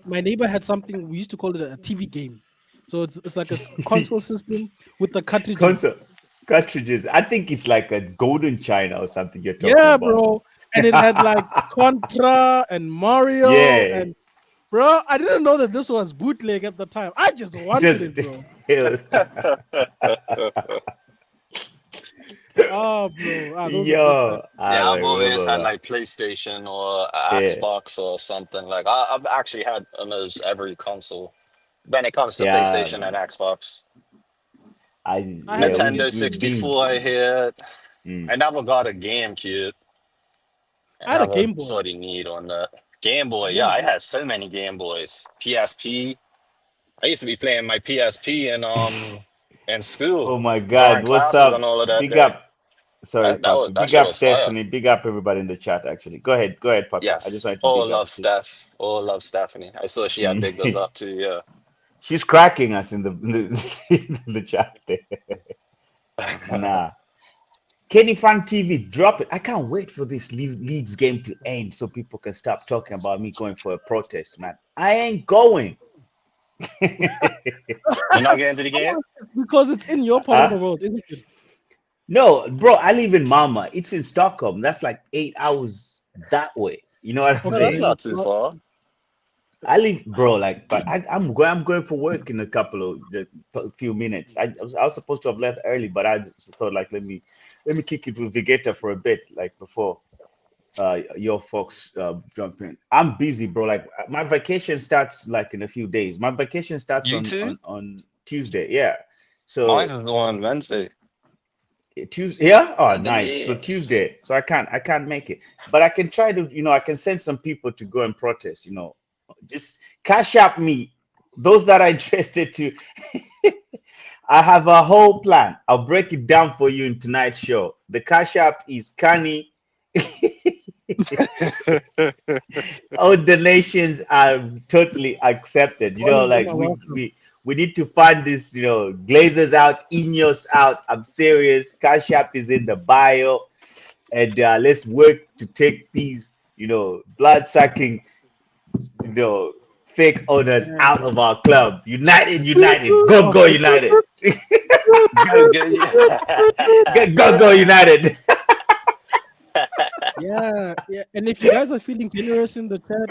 My neighbor had something we used to call it a TV game. So it's like a console system with the cartridges. Console cartridges. I think it's like a Golden China or something you're talking Yeah, about. bro. And it had like Contra and Mario Yeah, and bro, I didn't know that this was bootleg at the time. I just wanted just, it, bro. Oh, bro. Ah, those are good times. yo, I Yeah, I've always remember had that. like PlayStation or Yeah, Xbox or something. Like I've actually had almost every console when it comes to yeah, PlayStation and man. Xbox. I had Yeah, the Nintendo we've been 64 I through. had. Mm. I never got a GameCube. I I had a never Game Boy. saw the need on that. Game Boy, yeah, Yeah, I bro. had so many Game Boys. PSP. I used to be playing my PSP in school Oh my God, during what's classes and up? all of that Big there. up. Sorry, Papi. That Big shit up was fire. Stephanie. Big up everybody in the chat, actually. Go ahead, Papi. I just Yes. wanted to Oh, big up. love Steph. Oh, love Stephanie. I saw she had big us Mm. up too. Yeah. She's cracking us in in the chat there. Nah. Kenny Frank TV, drop it. I can't wait for this Leeds game to end so people can stop talking about me going for a protest, man. I ain't going. You're not getting to the game? It's because it's in your part of the Huh? world, isn't it? No, bro, I live in Malmö. It's in Stockholm. That's like 8 hours that way. You know what I'm Oh, Okay, that's saying? then not it's too not. far. I live, bro, like, but I'm going for work in a couple of few minutes. I was supposed to have left early, but I just thought like let me kick it with Vegeta for a bit, like before your folks jump in. I'm busy, bro. Like my vacation starts like in a few days. My vacation starts You on too? Tuesday. Yeah, Mine so is on Wednesday. Tuesday. Yeah, oh nice. So Yes. Tuesday. So I can't make it, but I can try to I can send some people to go and protest. Just cash up me. Those that are interested to, I have a whole plan. I'll break it down for you in tonight's show. The cash app is Kani. All donations are totally accepted. All of them Like are welcome. we need to find this, Glazers out, Ineos out. I'm serious. Cash app is in the bio. And let's work to take these, blood sucking, you know, fake owners out of our club. United, United, go, go, United. Go, go, yeah. Go, United. Yeah, yeah. And if you guys are feeling generous in the chat,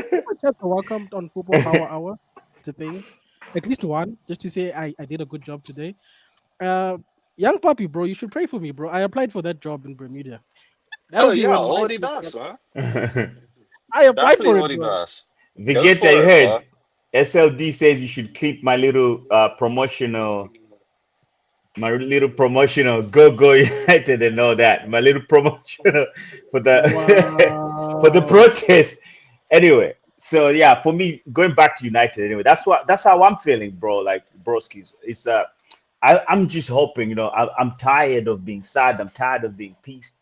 super chats are welcomed on Football Power Hour. It's a thing. At least one, just to say I did a good job today. Uh, young puppy, bro, you should pray for me, bro. I applied for that job in Bermuda. Oh, That'll be yeah, when my all the best, man. I applied Definitely for all it, the bro. best. Go Vegeta, for you it, bro. heard. SLD says you should clip my little promotional go United and all that. My little promotional for the for the Wow. protest. Anyway, So yeah, for me, going back to United anyway, that's how I'm feeling, bro. Like broskies, it's I'm just hoping, I'm tired of being sad. I'm tired of being peace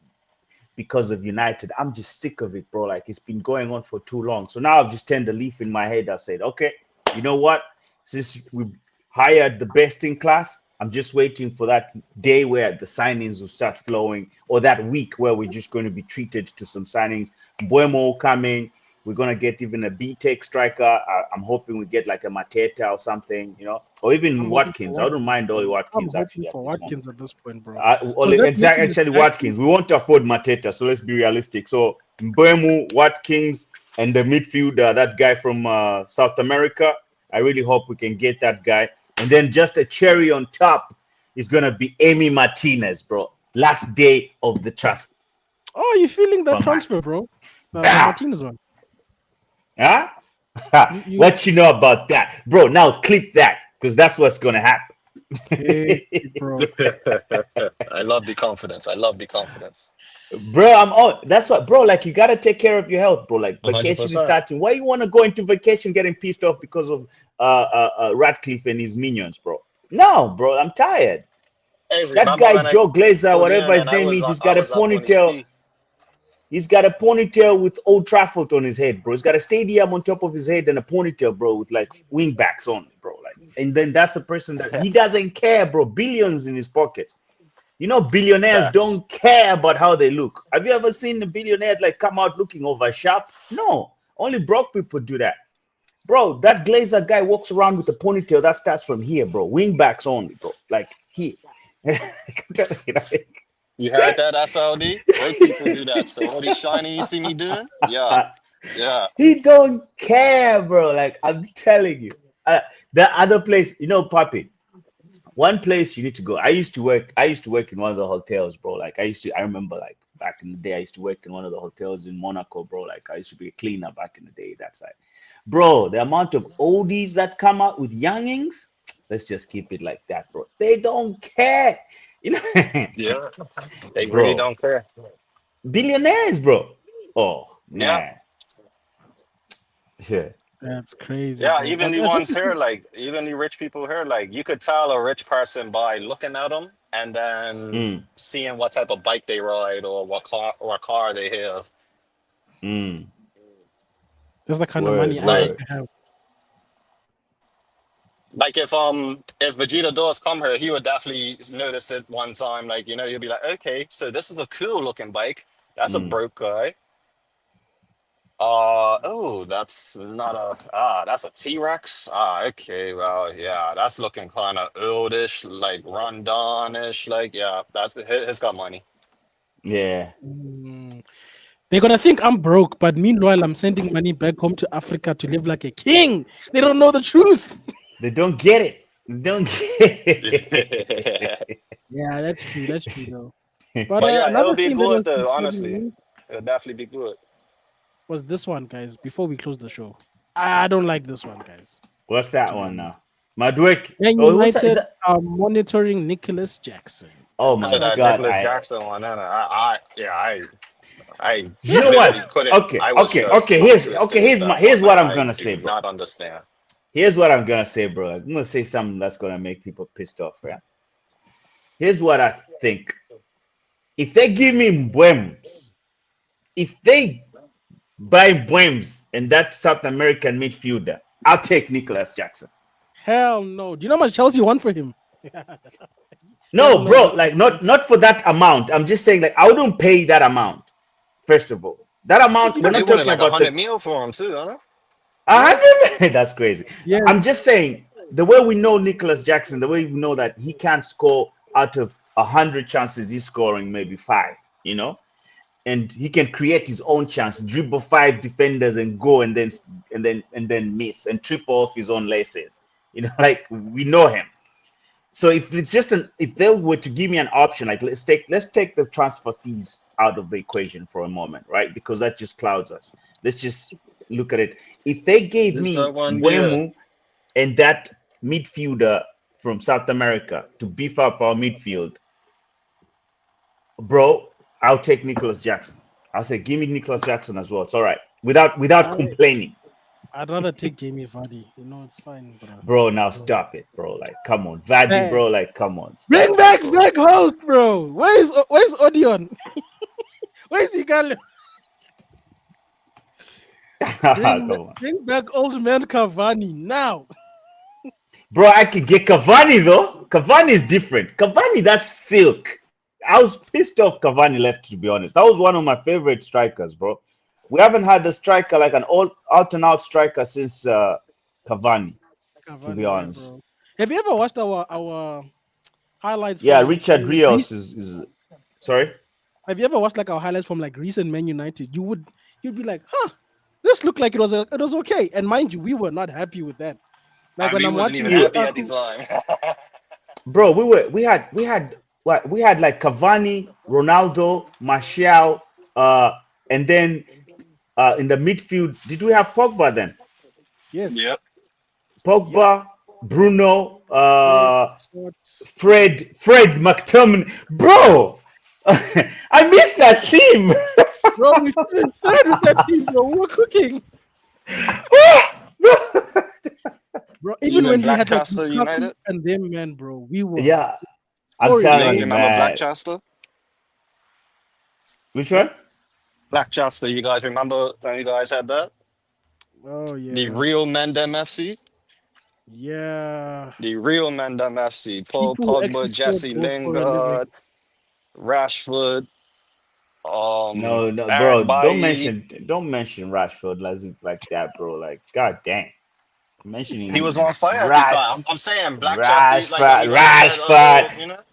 because of United. I'm just sick of it, bro. Like it's been going on for too long. So now I've just turned the leaf in my head. I've said, okay, you know what? Since we hired the best in class, I'm just waiting for that day where the signings will start flowing, or that week where we're just going to be treated to some signings. Buemo will come in. We're gonna get even a B-Tech striker. I'm hoping we get like a Mateta or something, or even I'm hoping for Watkins. I don't Watkins, mind Ollie bro. I'm Watkins hoping actually at for this moment. Watkins at this point, bro. Because Ollie, that's exactly, making the actually vacuum. Watkins. We won't afford Mateta, so let's be realistic. So Mbeumo, Watkins, and the midfielder, that guy from South America. I really hope we can get that guy. And then just a cherry on top is gonna be Amy Martinez, bro. Last day of the transfer Oh, you feeling that market. transfer, bro? The Ah, Martinez one. huh? You What you know about that, bro? Now clip that because that's what's gonna happen. hey, bro. I love the confidence. I love the confidence. Bro, I'm on. That's what, bro. Like, you gotta take care of your health, bro. Like, vacation is 100%. starting. Why you wanna go into vacation getting pissed off because of Radcliffe and his minions, bro? No, bro. I'm tired. Hey, That remember guy when I Joe Glazer, called you whatever in his and name is, I was up on his ski? He's got a ponytail with Old Trafford on his head, bro. He's got a stadium on top of his head and a ponytail, bro, with like wing backs on, bro. Like, and then that's the person that he doesn't care, bro. Billions in his pockets. Billionaires Facts. don't care about how they look. Have you ever seen a billionaire like come out looking over sharp? No, only broke people do that, bro. That Glazer guy walks around with a ponytail that starts from here, bro. Wingbacks only, bro. Like he, You heard that, SLD? Broke people do that. So all these shiny you see me doing? Yeah. Yeah. he don't care, bro. Like I'm telling you, the other place, Papi. One place you need to go. I used to work in one of the hotels, bro. Like I remember like back in the day, I used to work in one of the hotels in Monaco, bro. Like I used to be a cleaner back in the day, that side. Bro, the amount of oldies that come out with youngings, let's just keep it like that, bro. They don't care. You know, Yeah. They really bro. don't care. Billionaires, bro. Oh Yeah. man. Yeah. That's crazy, Yeah, bro. even But the I think ones here, like even the rich people here, like you could tell a rich person by looking at them and then Mm, seeing what type of bike they ride or what car they have. mm. that's the kind of Word, money I Like used word. to have. like if Vegeta does come here, he would definitely notice it one time. Like you'll be like, okay, so this is a cool looking bike. That's a Mm. broke guy. Oh, that's not that's a T-Rex. Okay, well, yeah, that's looking kind of oldish, like run-down-ish. Like, yeah, that's he's got money. Yeah. Mm. They're gonna think I'm broke, but meanwhile I'm sending money back home to Africa to live like a king. They don't know the truth. They don't get it. They don't get it. Yeah, that's true. That's true, though. But But yeah, it'll another be thing that good was though. disturbing Honestly, me it'll definitely be good. was this one, guys. Before we close the show, I don't like this one, guys. What's that To be one honest, now? Madwick. Man Oh, who's that? Is United that? are monitoring Nicholas Jackson. Oh That's my just what That God! Nicholas I. Jackson one, yeah, I You know literally what? couldn't. Okay, I was okay, just okay. tongue Okay. twisted with that Here's one. what Like I'm I gonna say, do bro. not understand. Here's what I'm gonna say, bro. I'm gonna say something that's gonna make people pissed off, right? Here's what I think. If they give me Mbwems, if they buy Mbwems and that South American midfielder, I'll take Nicholas Jackson. hell no. Do you know how much Chelsea won for him? He has a No, lot of bro, money. like not for that amount. I'm just saying, like, I wouldn't pay that amount. First of all, that Think amount, you we're But they not wanted talking like a about hundred the mil for him too, huh? Yeah. 100. That's crazy. I'm Yes. just saying the way we know Nicholas Jackson, the way we know that he can't score out of 100 chances, he's scoring maybe five. You know, and he can create his own chance, dribble five defenders and go, and then miss and trip off his own laces. Like we know him. So if they were to give me an option, like let's take the transfer fees out of the equation for a moment, right? Because that just clouds us. Let's just look at it. If they gave Just that me one deal. Buemu and that midfielder from South America to beef up our midfield, bro, I'll take Nicholas Jackson. I'll say give me Nicholas Jackson as well. It's all right. Without I complaining. I'd rather take Jamie Vardy. It's fine, bro. Bro, now stop it, bro. Like, come on, Vardy, Hey, bro. Like, come on, bring stop it, back bro. Veg host, bro. Where's Odion? Where's Igalo? Come Bring on, bring back old man Cavani now. bro. I could get Cavani though. Cavani is different. Cavani, that's silk. I was pissed off Cavani left, to be honest. That was one of my favorite strikers, bro. We haven't had a striker like an all out and out striker since Cavani, to be Cavani, yeah, honest. bro. Have you ever watched our highlights Yeah, from like Richard Greece? Rios is sorry. Have you ever watched like our highlights from like Greece and Man United? You'd be like, huh, this looked like it was okay. And mind you, we were not happy with that. Like And when we I'm wasn't watching even You happy at the Lukaku, time. bro, we had like Cavani, Ronaldo, Martial, and then in the midfield, did we have Pogba then? yes, Yep. Pogba, Bruno, Fred, what, Fred McTominay, bro. I miss that team. bro, we finished third with that team, bro. We were cooking, bro. Even Even when we had like Blackchester Lukaku United. and them, man, bro, we were Yeah, I'm scoring, You telling guys you, man. remember man. Blackchester? Which What? one? Blackchester, you guys remember when you guys had that? Oh The yeah, real Mendem FC? yeah. The real Mendem FC. Paul People who Pogba, actually scored Jesse goals for a living. Lingard, Rashford, No, no, Eric bro. Bailly. Don't mention Rashford like that, bro. Like, god dang, He was mentioning on fire at the Rash, time. I'm saying Blackchester, like when Rashford, you guys said, Rashford.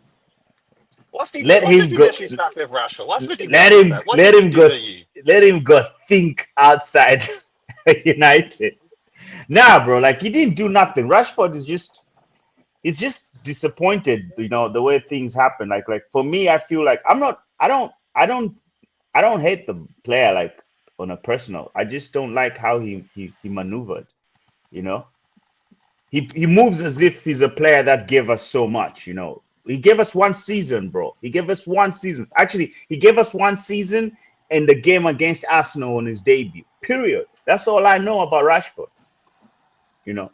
Let what's with him the go. disrespect with Rashford? What's with the Let him. disrespect? What Let did he him do go. to you? Let him go. Think outside United. Nah, bro. Like he didn't do nothing. Rashford is just. He's just disappointed. You know the way things happen. Like for me, I feel like I'm not. I don't hate the player like on a personal. I just don't like how he maneuvered. You know, he moves as if he's a player that gave us so much. You know, he gave us one season, bro. He gave us one season. Actually, he gave us one season in the game against Arsenal on his debut. Period. That's all I know about Rashford. You know,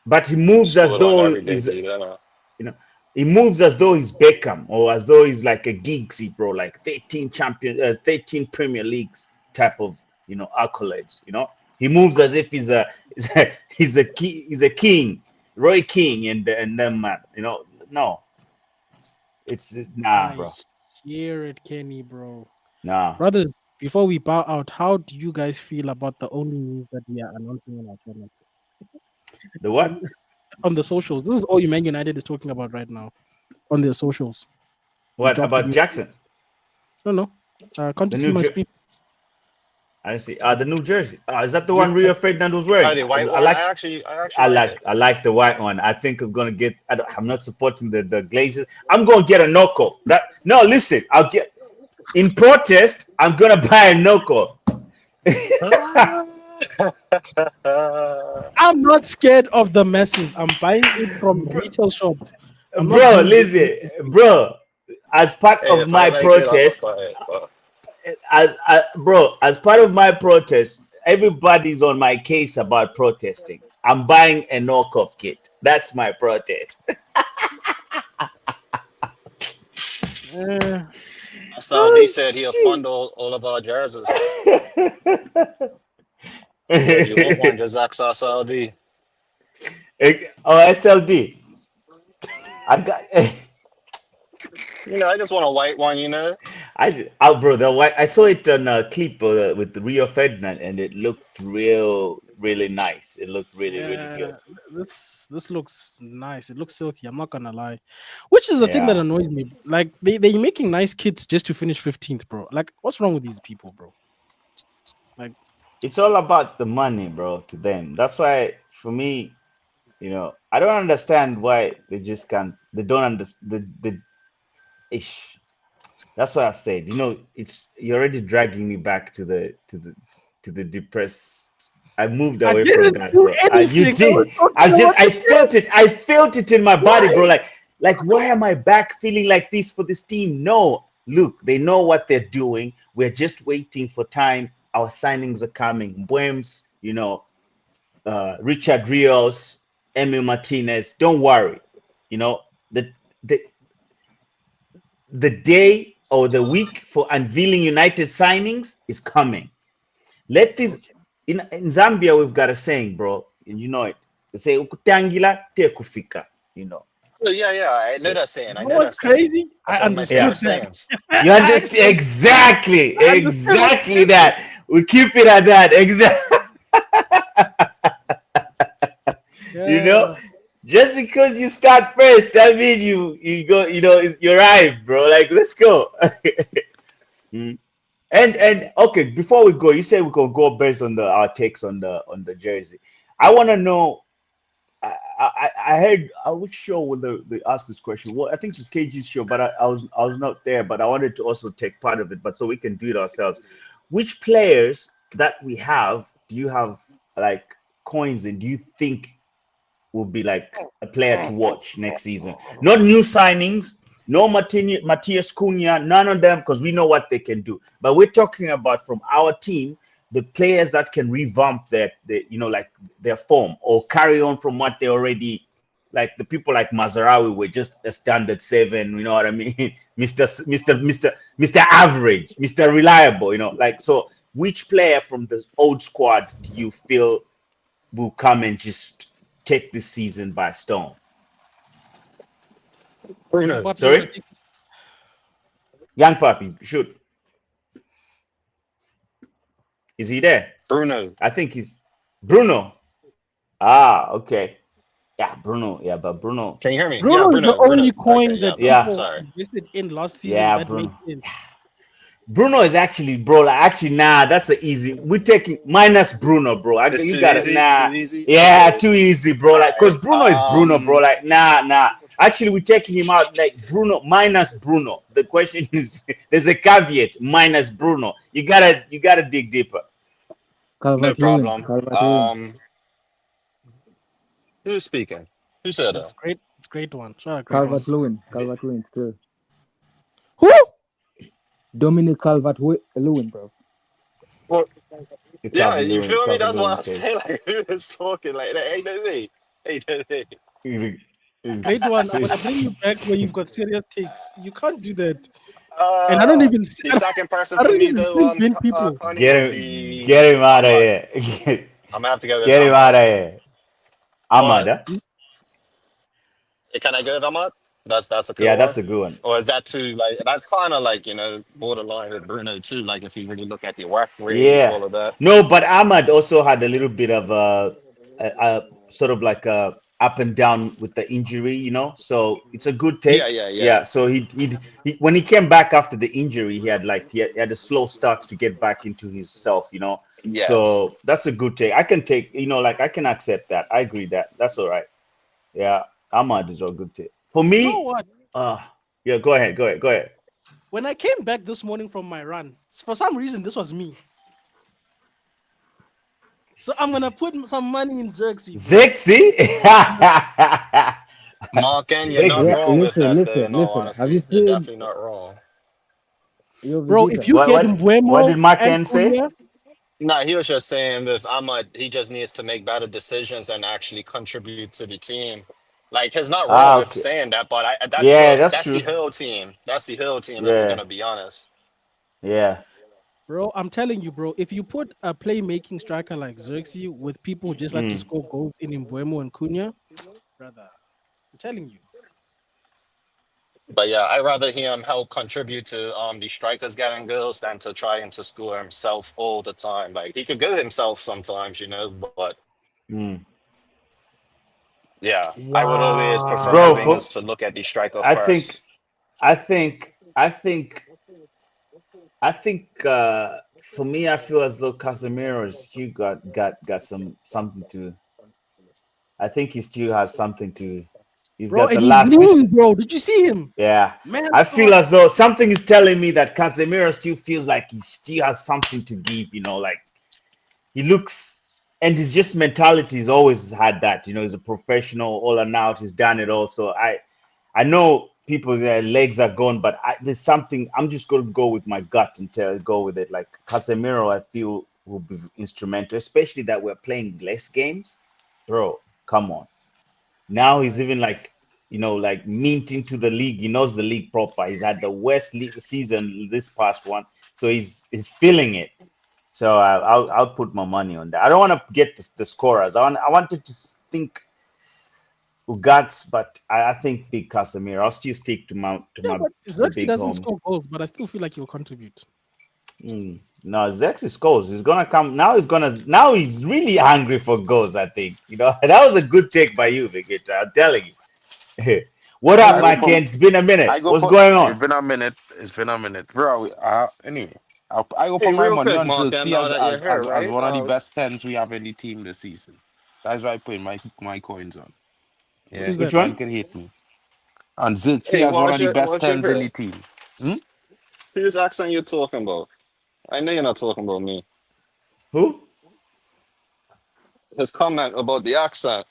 but he He moves as scored on though every he's debut, you know. you know he moves as though he's Beckham or as though he's like a Giggsy, bro, like 13 Premier Leagues type of accolades. He moves as if he's a king, Roy King, and them man. No, it's nah, I bro, hear it, Kenny, bro. nah. Brothers, before we bow out, how do you guys feel about the only news that we are announcing on our channel? The On, what? on the socials. This is all Man United is talking about right now. On their socials. We What dropped the about news. Jackson? No, no. Can't The you see new my screen? I see. The New Jersey. Is that the Yeah. one Rio Ferdinand was Oh, wearing? the white I one, like. I actually like it. I like the white one. I think I'm gonna get. I'm not supporting the Glazers. I'm gonna get a knockoff. No, listen. I'll get in protest. I'm gonna buy a knockoff. I'm not scared of the masses. I'm buying it from retail shops. I'm not Bro, doing listen, bro. As part Hey, of if I my like it, I'm gonna protest, buy it. But bro, as part of my protest, everybody's on my case about protesting. I'm buying a knockoff kit. That's my protest. Eh, Saudi Oh said he'll shit. fund all of our jerseys. So if you want one, just ask Saudi. Oh, SLD. I got. I just want a white one, you know. Bro, the white. I saw it on a clip with Rio Ferdinand, and it looked really nice. It looked really good. yeah, this looks nice. It looks silky. I'm not gonna lie. Which is the thing that Yeah, annoys me. Like they're making nice kits just to finish 15th, bro. Like, what's wrong with these people, bro? Like, it's all about the money, bro. To them, that's why for me, I don't understand why they just can't. They don't understand the ish. That's what I've said. It's you're already dragging me back to the depressed. I moved I away from didn't that, do bro. You anything. I was did. talking about I the felt kids. it. I felt it in my body, bro. Why? Like why am I back feeling like this for this team? No, look, they know what they're doing. We're just waiting for time. Our signings are coming. Bwems, Richard Rios, Emil Martinez. Don't worry. You know, the the the day or the week for unveiling United signings is coming. Let this Okay. in Zambia we've got a saying, bro, and you know it. They say ukutangila te kufika, you know. Oh, yeah, yeah. I know So that saying. I You know know that what's saying. crazy? I That's one of my yeah. favorite understood that. sayings. You I understand actually exactly, I understood what exactly you said. that. We keep it at that. Exactly. You know, Yeah. just because you start first, that means you go. You know, you're right, bro. Like, let's go. Mm. And okay, before we go, you said we can go based on our takes on the jersey. I want to know. I heard which show when they asked this question. Well, I think it was KG's show, but I was not there. But I wanted to also take part of it, but so we can do it ourselves. Which players that we have do you have like coins in? Do you think will be like a player to watch next season? Not new signings, no Matthias Cunha, none of them, because we know what they can do. But we're talking about from our team, the players that can revamp their like their form or carry on from what they already like. The people like Mazarawi were just a standard seven, you know what I mean? Mr. Average, Mr. Reliable, like. So which player from the old squad do you feel will come and just take this season by storm? Bruno. What player? Sorry? Young Papi, shoot. Is he there? Bruno. I think he's Bruno. Ah, okay. Yeah, Bruno. Yeah, but Bruno. Can you hear me? Yeah, Bruno is the Bruno. only Bruno. Okay, coin yeah, that Bruno. Yeah, people Sorry. invested in last season yeah, that made Bruno. sense. Bruno is actually, bro. Like, actually, nah, that's a easy. We're taking minus Bruno, bro. It's You too got it. easy. Too Nah, easy. yeah, Okay. too easy, bro. All Like, cause Bruno is right. Bruno, bro. Like, nah. Actually, we're taking him out. Like Bruno minus Bruno. The question is, there's a caveat. Minus Bruno. You gotta dig deeper. No Calvert Lewin. problem. Calvert Lewin. Who's speaking? Who said It's that? great. It's great one. It's not a great one. Calvert Lewin. Calvert Lewin still. Who? Dominic Calvert Lewin, bro. Well, The yeah, Calvin you Lewin, feel me? Calvin That's Lewin what I'm said. saying. Like, who is talking like that? Ain't no me. Ain't no me. Great one. I'm gonna bring you back where you've got serious takes. You can't do that. And I don't even. The second person I for don't me even though, think Ben people. Connie Get would him, be get him out of Ahmad. here. I'm gonna have to go with Get him out Ahmad. of here. Ahmad, What? huh? Can I go with Ahmad? That's a cool Yeah, one. that's a good one. Or is that too like that's kind of like borderline with Bruno too? Like if you really look at the work rate, Yeah. all of that. No, but Ahmad also had a little bit of a sort of like a up and down with the injury, So it's a good Yeah, take. yeah, yeah. Yeah. So he when he came back after the injury, he had a slow start to get back into his self. Yes. So that's a good take. I can take, like I can accept that. I agree that that's all right. Yeah. Ahmad is a good take. For You know me, what? yeah, go ahead. When I came back this morning from my run, for some reason this was me. So I'm gonna put some money in Xerxes, bro. Zexy. Marken, you're not Yeah, Zexy. wrong with that though, in all listen. Have you honesty. You're seen definitely not wrong. Yo Bro, if Vegeta? you What get what what Mbuemo did and Marken say? Cunha, No, he was just saying with Ahmad, he just needs to make better decisions and actually contribute to the team. Like he's not wrong with Okay. saying that, but Yeah, that's that's the true. Hill team. That's the Hill team if we're Yeah, gonna be honest. yeah. bro, I'm telling you, bro, if you put a playmaking striker like Xerxes with people who just like to Mm. score goals in Mbuemo and Cunha, brother, I'm telling you. But yeah, I'd rather him help contribute to the strikers getting goals than to trying to score himself all the time. Like he could go himself sometimes, but Mm. yeah, I would always prefer my Bro, Wow. wingers to look at the striker I think first. I think I think I think for me I feel as though Casemiro still got something to. I think he still has something to. He's Bro, got the and he's last lean, this. bro. Did you see him? Yeah, Man, I God. feel as though something is telling me that Casemiro still feels like he still has something to give. Like he looks, and his just mentality has always had that. He's a professional, all and out. He's done it all. So I know people their legs are gone, but there's something. I'm just going to go with my gut and go with it. Like Casemiro, I feel will be instrumental, especially that we're playing less games. Bro, come on. Now he's even like, like minting to the league. He knows the league proper. He's had the worst league season this past one, so he's feeling it. So I'll put my money on that. I don't want to get the scorers. I wanted to think Ugats, but I think big Casemiro. I'll still stick to my Yeah, but the Xerxes big doesn't homie. score goals, but I still feel like he'll contribute. No, Zexis scores. He's gonna come now. Now he's really hungry for goals. I think that was a good take by you, Vegeta. I'm telling you. What up, I Yes, go my put. indeed. kids? It's been a I minute. go What's put. going It's on? been a minute. It's been a minute, bro. Anyway, I go Hey, put my real money quick, on Mark, and Xerxes now that you're here, as right? one of the best tens we have in the team this season. That's why I put my coins on. Yeah, Who's Which that? man one? can hate me. And Xerxes Hey, as one of the best what's your tens in hair? the team. Hmm? Whose accent you talking about? I know you're not talking about me. Who? His comment about the accent.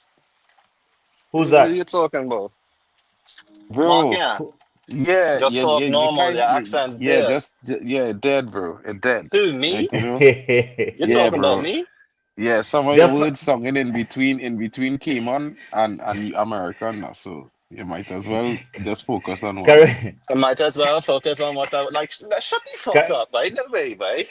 Who's Who that? you talking about? Mark, Bro, yeah. yeah, Just talk you normal. kind Your of, accent's yeah, dead. it dead, bro. It dead. Who, me? Like, You're yeah, talking about bro. me? Yeah, some of the the words sung in between came on and you American now, so you might as well just focus on one. I might as well focus on what I like. Shut the fuck up, by the way, by.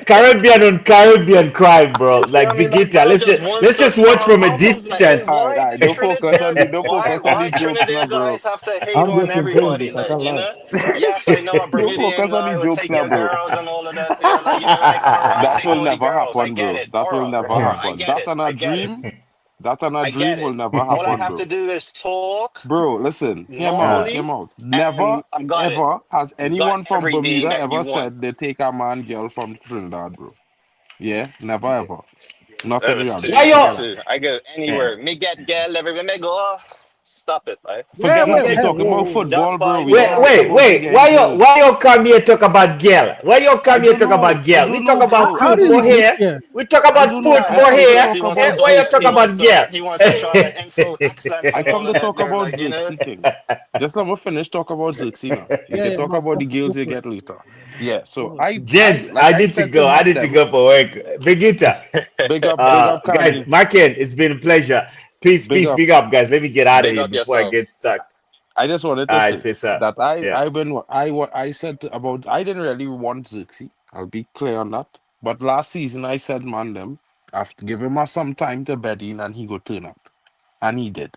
Caribbean on Caribbean crime, bro. You feel Like me? Like, Vegeta. bro, Let's just just once let's the just watch song from a albums, like, hey, distance. All right, all why right. Trinidad, Don't why, focus on why the jokes now, Trinidad bro. guys have to hate I'm on just enjoying everybody, this. I like, can't you lie. know? Yes, I know a Don't Bermudian focus on the guy would jokes take now, your bro. girls and all of that there, like, you know, like, all right, That take will all the never girls, I happen, get bro. it, That will never I happen. get That it, and I a get it, dream. That and a I get dream will it. never All I happen, have to bro. do is talk Bro, listen, uh, normally, hear me out. Never, and I got it. ever has Got anyone from everything Bermuda that you ever want. said they take a man girl from Trinidad, bro. Yeah, never ever. Not That in was why too reality. easy Forget y'all? that. too. I go Eh. anywhere. Me get girl everywhere. Me go. Stop it, right? Where, Forget where, that. We where? talking Whoa, about whoa, whoa. Just football, bro. find We Wait, don't ask wait, somebody. about you wait. getting girls. Why y'all come here talk about girl? Why y'all I come here don't talk know. about I girl? We don't talk know, about How bro. did football we get here. here? We talk I about don't know. Nah, I football come that's to here. because talk about Why y'all talk he about wants Xerxes. to girl? he wants to try to insult accents I and come all to of that talk there, about like, you know. Xerxes King. Just let me finish talk about Xerxes now. You Yeah, can yeah, talk Mark, about go, the go girls you for it. get later. Yeah, so Go I Gents, like I I need to said to go. I man need to them, go for work. Vegeta, big up guys, Candy. Markin, it's been a pleasure. Peace, Big peace, up. big up, guys. Let me get out of Big here up before I yourself. get stuck. I just wanted All to right, say peace out. that Yeah. I said about I didn't really want Xerxes. I'll be clear on that. But last season I said man them after give him some time to bed in and he go turn up. And he did.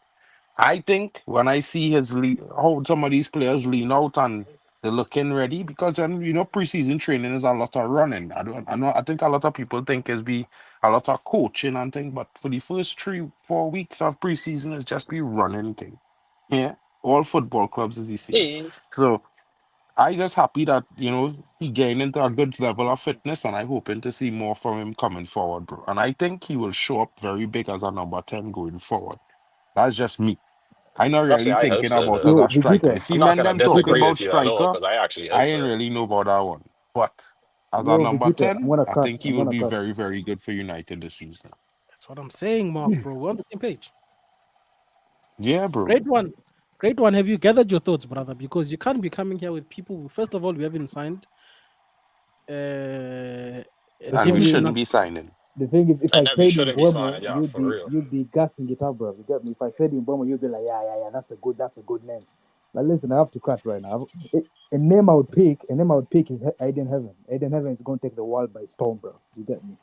I think when I see how some of these players lean out and they're looking ready, because then preseason training is a lot of running. I know I think a lot of people think it's be a lot of coaching and thing, but for the first 3-4 weeks of preseason it's just be running thing. Yeah. All football clubs is the same. Hey, So I just happy that he gained into a good level of fitness and I hoping to see more from him coming forward, bro. And I think he will show up very big as a number 10 going forward. That's just me. I'm not actually, really I hope thinking so. about Though. as Yo, a striker. You Vegeta. see, I'm not men gonna them talking disagree about with you at all striker. because I actually I hope ain't so. really know about that one. But as a Yo, number Vegeta. I'm 10, gonna I cut. think he I'm will gonna be cut. very, very good for United this season. That's what I'm saying, Mark, bro. We're on the same page. Yeah, bro. Great one. Great one. Have you gathered your thoughts, brother? Because you can't be coming here with people. First of all, we haven't signed. The And And we thing is, definitely shouldn't not. be signing. the thing is, if I And then we said in shouldn't be Burma, signing, yeah, for real. you'd be gassing it up, bro. You get me? If I said in Burma, you'd be like, yeah, yeah, yeah, that's a good name. But listen, I have to cut right now. A name I would pick is Aiden Heaven. Aiden Heaven is going to take the world by storm, bro. You get me?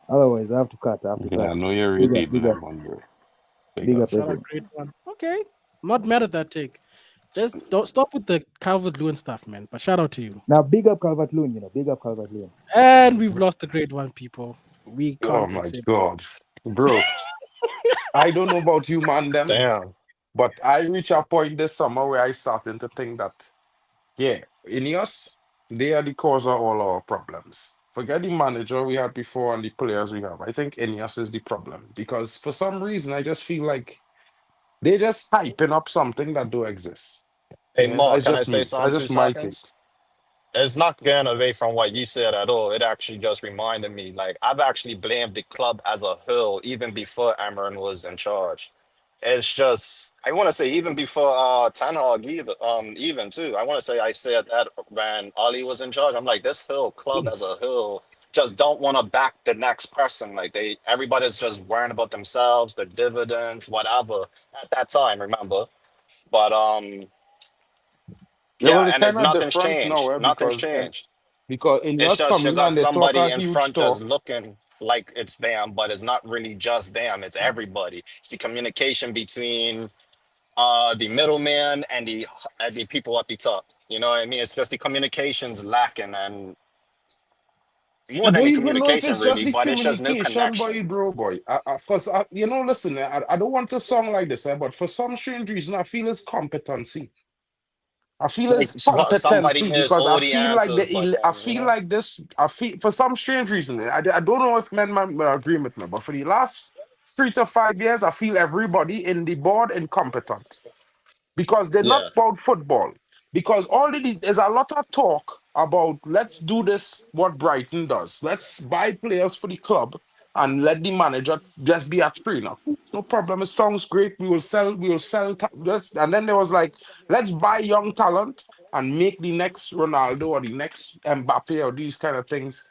Otherwise, I have to cut. I have to Yeah, cut. I know you're Big up, irritating big up, that one, bro. Big big up. up, Shout out, everyone. great one. Okay. Not mad at that take. Just don't stop with the Calvert Lewin stuff, man. But shout out to you. Now, big up Calvert Loon, big up Calvert Loon. And we've lost the great one, people. We Oh can't my accept. God. Bro, I don't know about you, man, them, Damn. but I reach a point this summer where I starting to think that, yeah, Ineos, they are the cause of all our problems. Forget the manager we had before and the players we have. I think Ineos is the problem because for some reason I just feel like they just hyping up something that don't exist. Hey, Yeah, Mark, that's can I just say me. something? That's Two just my take. seconds. It's not going away from what you said at all. It actually just reminded me, like, I've actually blamed the club as a whole even before Amarin was in charge. It's just I want to say even before Ten Hag even too. I want to say I said that when Ali was in charge. I'm like this whole club as a whole just don't want to back the next person. Like everybody's just worrying about themselves, their dividends, whatever at that time, remember. But Yeah, yeah, well, it's and it's kind of nothing's different now, changed. Nothing's changed. because in It's us just you coming got and they talk somebody a in huge front just talk. looking like it's them, but it's not really just them, it's everybody. It's the communication between the middleman and the people at the top. You know what I mean? It's just the communications lacking, and I more than don't the even know if communication it's just really, the but it's just no communication, connection. boy, bro, boy. Cause you know, listen, I don't want to sound like this, but for some strange reason, I feel it's competency. I feel Like it's what somebody competency hears because I all the feel like answers, but I then feel like this. I feel for some strange reason. I don't know if men will agree with me, but for the last 3 to 5 years, I feel everybody in the board incompetent because they're not yeah, about football. Because already there's a lot of talk about let's do this what Brighton does. Let's buy players for the club and let the manager just be a trainer. No problem. It sounds great. We will sell. And then there was like, let's buy young talent and make the next Ronaldo or the next Mbappe or these kind of things.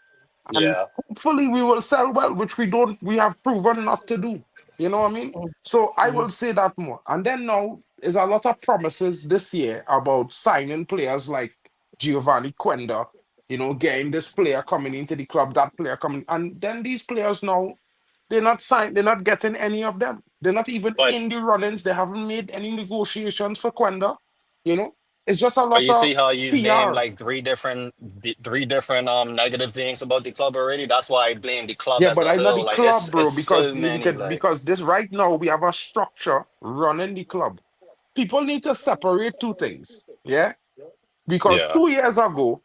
And yeah. hopefully we will sell well, which we have proven not to do. You know what I mean? So I will say that more. And then now there's a lot of promises this year about signing players like Giovanni Quenda, getting this player coming into the club, that player coming. And then these players now, they're not signed, they're not getting any of them. They're not even But in the run-ins. They haven't made any negotiations for Quenda. You know, it's just a but lot you of see how you named PR. like three different negative things about the club already. That's why I blame the club Yeah, as but a I know the whole. Like club, it's bro, so many like because this right now we have a structure running the club. People need to separate two things. Yeah, because yeah. 2 years ago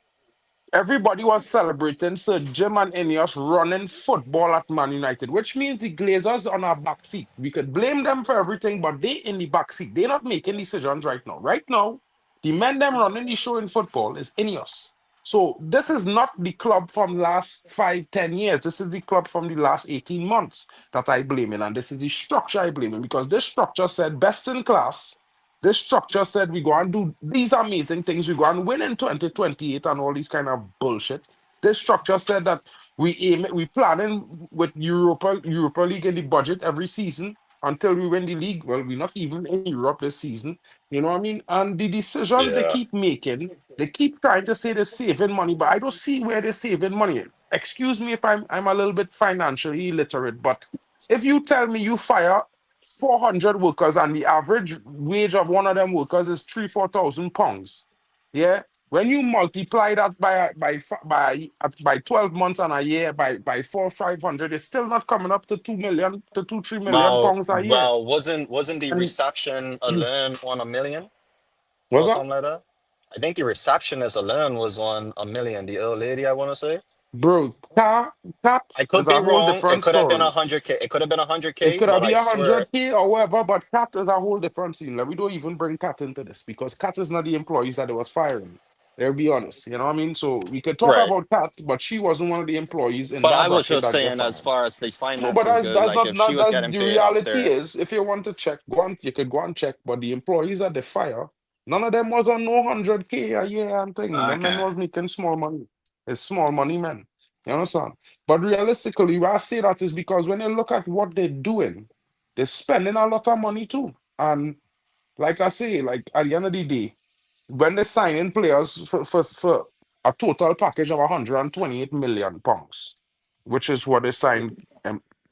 everybody was celebrating Sir Jim and Ineos running football at Man United, which means the Glazers on our back seat. We could blame them for everything, but they in the back seat. They're not making decisions right now. Right now, the men them running the show in football is Ineos. So this is not the club from last 5, 10 years. This is the club from the last 18 months that I blame in. And this is the structure I blame in because this structure said best in class. This structure said we go and do these amazing things. We go and win in 2028 and all these kind of bullshit. This structure said that we planning with Europa League in the budget every season until we win the league. Well, we're not even in Europe this season. You know what I mean? And the decisions they Yeah. keep making, they keep trying to say they're saving money, but I don't see where they're saving money. Excuse me if I'm a little bit financially illiterate, but if you tell me you fire 400 workers and the average wage of one of them workers is 3, 4 thousand pounds. Yeah. When you multiply that by 12 months and a year by 4, 500, it's still not coming up to 2 million to 2, 3 million Well, pounds a year. wasn't the And reception alone on a million was or that, something like that? I think the receptionist alone was on a million. The old lady, I want to say. bro? Cat I could is be a whole wrong. It different could have been story. 100K. It could have been It 100K, could have but been I a swear. hundred K or whatever, but Cat is a whole different scene. Like we don't even bring Cat into this because Cat is not the employees that it was firing. They'll be honest, you know what I mean? So we could talk Right. about Cat, but she wasn't one of the employees in But that I was bracket just that get saying, as fired. far as the No, but finances go, that's like not if she not was that's getting the paid off reality there, is if you want to check, you could go and check. But the employees that they fire, none of them was on no 100K a year and thing. Them men okay. was making small money. It's small money, man. You understand? But realistically, why I say that is because when you look at what they're doing, they're spending a lot of money too. And like I say, like at the end of the day, when they sign in players for a total package of 128 million pounds, which is what they signed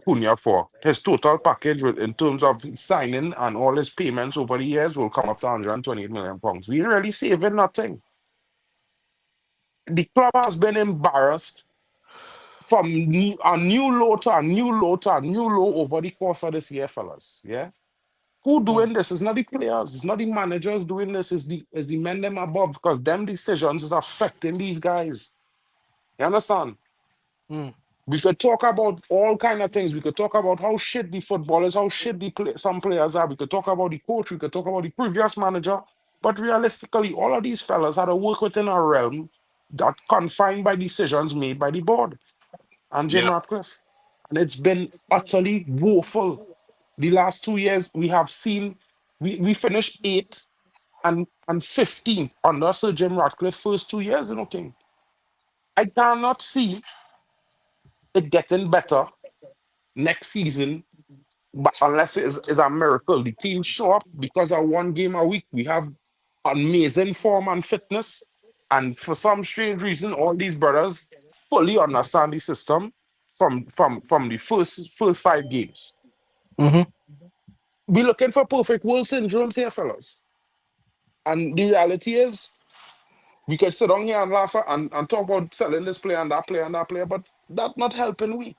Cunha for. His total package in terms of signing and all his payments over the years will come up to 128 million pounds. We ain't really saving nothing. The club has been embarrassed from a new low to a new low to a new low over the course of this year, fellas. Yeah. Who doing this? It's not the players, it's not the managers doing this, it's the men them above because them decisions is affecting these guys. You understand? We could talk about all kind of things. We could talk about how shit the footballers, how shit some players are. We could talk about the coach. We could talk about the previous manager. But realistically, all of these fellas had to work within a realm that confined by decisions made by the board and Jim Yeah. Ratcliffe. And it's been utterly woeful. The last 2 years, we have seen we finished 8th and 15th under Sir Jim Ratcliffe first 2 years, King. I cannot see it getting better next season. But unless it's a miracle, the team show up because of one game a week. We have amazing form and fitness. And for some strange reason, all these brothers fully understand the system from the first 5 games. Hmm. We looking for perfect world syndromes here, fellas. And the reality is, we could sit down here and laugh and talk about selling this player and that player and that player, but that not helping we.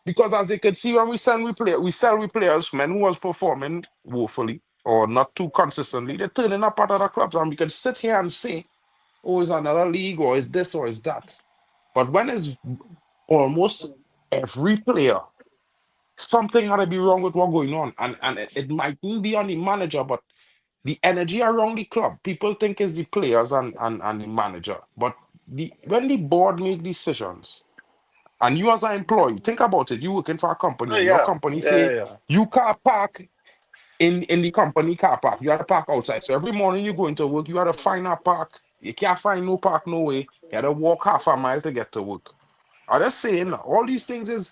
Because as you can see, when we sell we players, men who was performing woefully or not too consistently, they're turning up at other clubs. And we can sit here and say, oh, it's another league, or is this, or is that. But when it's almost every player, something had to be wrong with what going on. And it mightn't be on the manager, but the energy around the club. People think it's the players and the manager. But when the board make decisions, and you as an employee, think about it. You working for a company Oh and your yeah, company yeah, say yeah. you can't park in the company car park. You have to park outside. So every morning you go into work, you have to find a park. You can't find no park no way. You have to walk half a mile to get to work. I just saying all these things is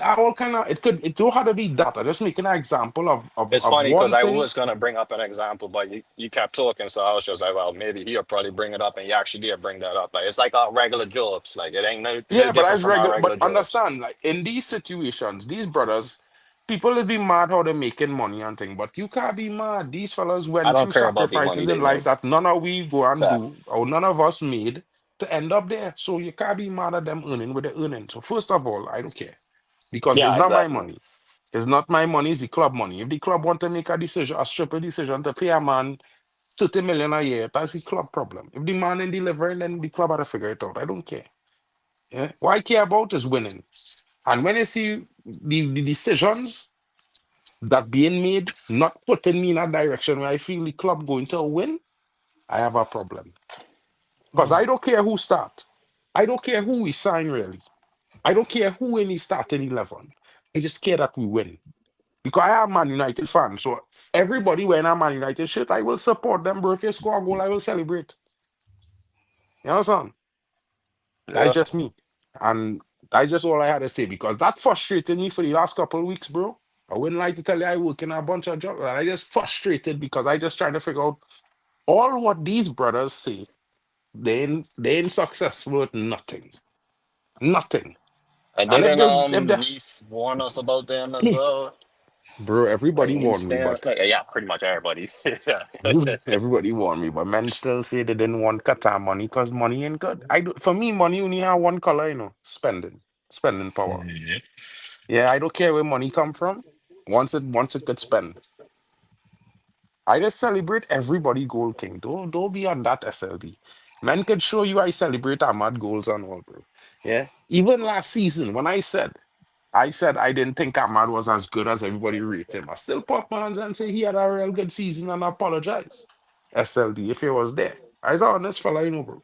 all kind of it don't have to be that. I'm just making an example It's of funny because one I thing. was gonna bring up an example, but you kept talking, so I was just like, well, maybe he'll probably bring it up, and he actually did bring that up. Like it's like our regular jobs. Like it ain't no Yeah, but different as from our regular, regular but jobs. understand, like in these situations, these brothers, people will be mad how they're making money and thing, but you can't be mad. These fellas I went don't through care about the money sacrifices they in life make. that none of we go and Yeah, do, or none of us made to end up there. So you can't be mad at them earning what they're earning. So first of all, I don't care because it's yeah, not my exactly. money. It's not my money, it's the club money. If the club want to make a decision, a stupid decision to pay a man 30 million a year, that's the club problem. If the man ain't delivering, then the club had to figure it out. I don't care. Yeah? What I care about is winning. And when I see the decisions that being made not putting me in a direction where I feel the club going to win, I have a problem. Because I don't care who start. I don't care who we sign really. I don't care who in the starting 11. I just care that we win. Because I am Man United fan. So everybody wearing a Man United shirt, I will support them, bro. If you score a goal, I will celebrate. You understand? That's Yeah. just me. And that's just all I had to say because that frustrated me for the last couple of weeks, bro. I wouldn't like to tell you I work in a bunch of jobs. And I just frustrated because I just trying to figure out all what these brothers say. They ain't successful with nothing. Nothing. And And didn't if they Nice warn us about them as well? bro, Like everybody Nice warned me, fans, but like yeah, pretty much everybody's. Yeah. everybody warned me, but men still say they didn't want Qatar money because money ain't good. I do for me, money only have one color, spending. Spending power. Mhm. Yeah, I don't care where money come from. Once it gets spent. I just celebrate everybody goal king. Don't be on that SLD. Man could show you I celebrate Ahmad goals and all, bro. Yeah. Even last season when I said I didn't think Ahmad was as good as everybody rated him. I still pop my hands and say he had a real good season and I apologize. SLD if he was there. I was an honest fella, bro.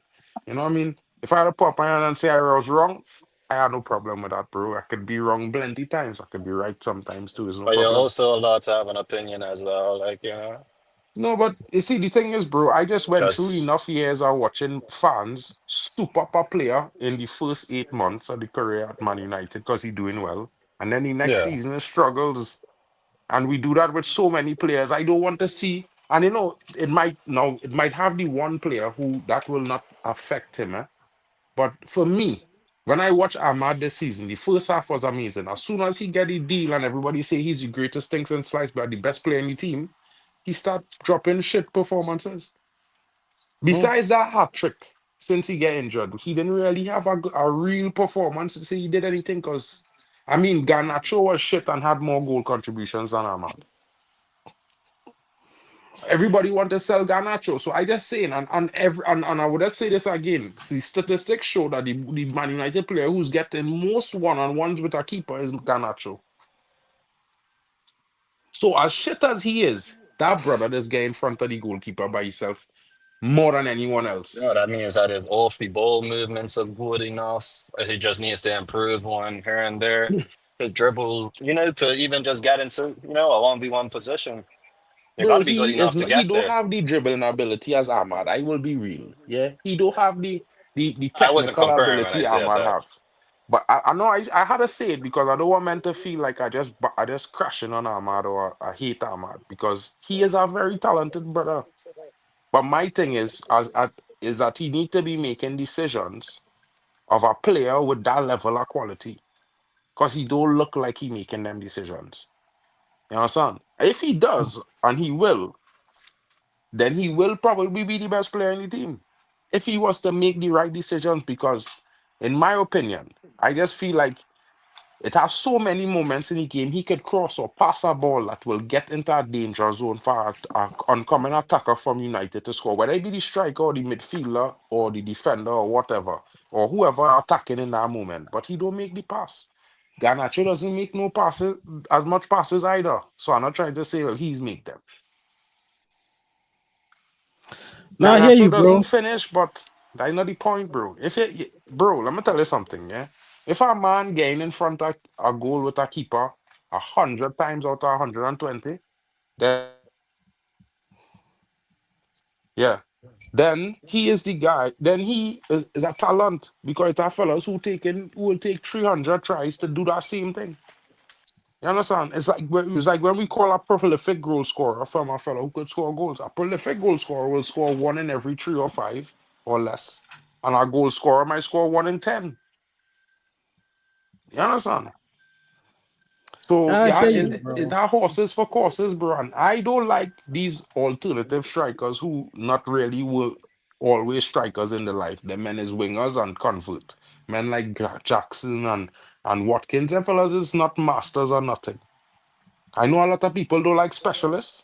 You know what I mean? If I had to pop my hand and say I was wrong, I had no problem with that, bro. I could be wrong plenty times. I could be right sometimes too. It's no But you're problem. also allowed to have an opinion as well. Like, No, but you see, the thing is, bro, I just went through just enough years of watching fans soup up a player in the first 8 months of the career at Man United because he's doing well. And then the next yeah. season he struggles. And we do that with so many players. I don't want to see, and it might have the one player who that will not affect him. But for me, when I watch Ahmad this season, the first half was amazing. As soon as he get the deal and everybody say he's the greatest thing since sliced but the best player in the team, he start dropping shit performances. Mm. Besides that hat trick, since he get injured, he didn't really have a real performance to say he did anything. Because I mean, Garnacho was shit and had more goal contributions than Ahmad. Everybody want to sell Garnacho. So I just saying, and I would just say this again. See, statistics show that the Man United player who's getting most one-on-ones with a keeper is Garnacho. So as shit as he is, that brother just get in front of the goalkeeper by himself more than anyone else. No, that means that his off the ball movements are good enough. He just needs to improve one here and there. His dribble, to even just get into, a 1v1 position. You got Bro, to be good enough to he get don't there. have the dribbling ability as Ahmad. I will be real. Yeah. He don't have the I wasn't technical comparing when I ability said Ahmad that. have. But I know I had to say it because I don't want men to feel like I just crashing on Ahmad or I hate Ahmad because he is a very talented brother. But my thing is that he need to be making decisions of a player with that level of quality because he don't look like he making them decisions. You understand? If he does, and he will, then he will probably be the best player in the team. If he was to make the right decisions, because in my opinion, I just feel like it has so many moments in the game he could cross or pass a ball that will get into a danger zone for an oncoming attacker from United to score, whether it be the striker or the midfielder or the defender or whatever, or whoever attacking in that moment. But he don't make the pass. Garnacho doesn't make no passes as much passes either. So I'm not trying to say well he's make them. Now I hear Garnacho you, bro. doesn't finish, but that's not the point, bro. Bro, let me tell you something, yeah. If a man getting in front of a goal with a keeper 100 times out of 120, then yeah, then he is the guy. Then he is a talent because it's a fellas who will take 300 tries to do that same thing. You understand? It's like when we call a prolific goal scorer from a fellow who could score goals. A prolific goal scorer will score one in every 3 or 5 or less, and a goal scorer might score 1 in 10. You understand? So I yeah, hear you, it bro. have horses for courses, bro. And I don't like these alternative strikers who not really were always strikers in the life. The men is wingers and convert. Men like Jackson and Watkins and fellas is not masters or nothing. I know a lot of people don't like specialists,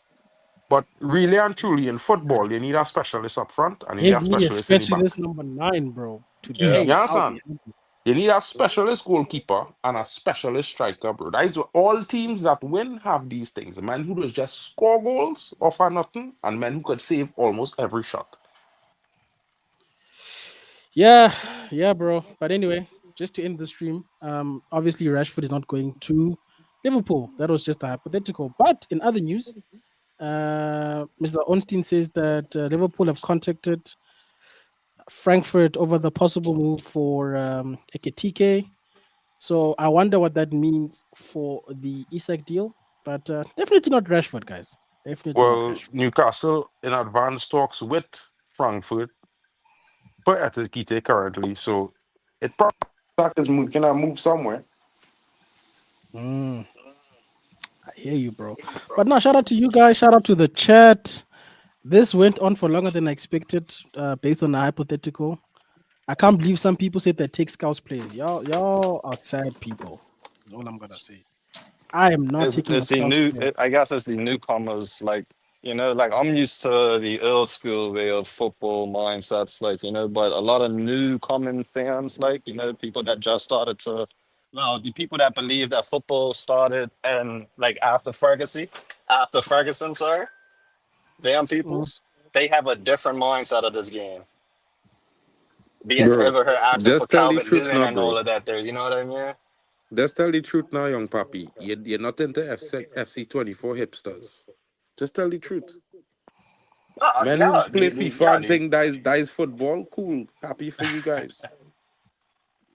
but really and truly in football, you need a specialist up front and you need a Give me a specialist in the back. specialist number 9, bro. Yeah. Today, You I'll be understand? happy. You need a specialist goalkeeper and a specialist striker, bro. That is what all teams that win have these things. A man who does just score goals or for nothing, and men who could save almost every shot. Yeah, yeah, bro. But anyway, just to end the stream, obviously Rashford is not going to Liverpool. That was just a hypothetical. But in other news, Mr. Onstein says that Liverpool have contacted Frankfurt over the possible move for Ekitike. So I wonder what that means for the Isak deal. But definitely not Rashford, guys. Definitely not Well, Rashford. Newcastle in advanced talks with Frankfurt for Etikite currently, so it probably gonna move somewhere. Mm, I hear you, bro. But no, shout out to you guys. Shout out to the chat. This went on for longer than I expected, based on the hypothetical. I can't believe some people said that take scouts players. Y'all are sad people. Is all I'm gonna say. I am not taking a It's the scouts new. player. I guess it's the newcomers. Like like I'm used to the old school way of football mindsets. Like but a lot of new common fans, like people that just started to. Well, the people that believe that football started and like after Ferguson, sorry, damn Mm. peoples, they have a different mindset of this game. Being Bro, ever her asking for just tell the Calvert truth Lewin now, and all bro. of that there, you know what I mean? Just tell the truth now, young papi. You're not into FC24 hipsters. Just tell the truth. Men who Yeah, play FIFA yeah, and think that is football, cool. Happy for you guys.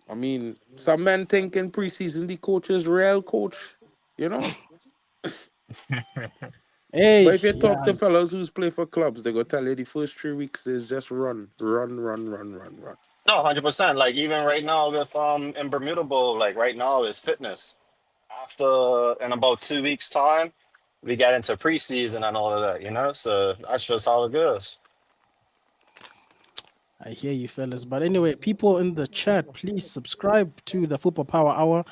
I mean, some men think in preseason the coach is real coach, you know. But Hey, if you yeah, talk to fellas who's play for clubs, they go tell you the first 3 weeks is just run, run, run, run, run, run. no, 100%. Like even right now with in Bermuda Bowl, like right now is fitness. After in about 2 weeks time, we get into preseason and all of that, So that's just how it goes. I hear you, fellas. But anyway, people in the chat, please subscribe to the Football Power Hour.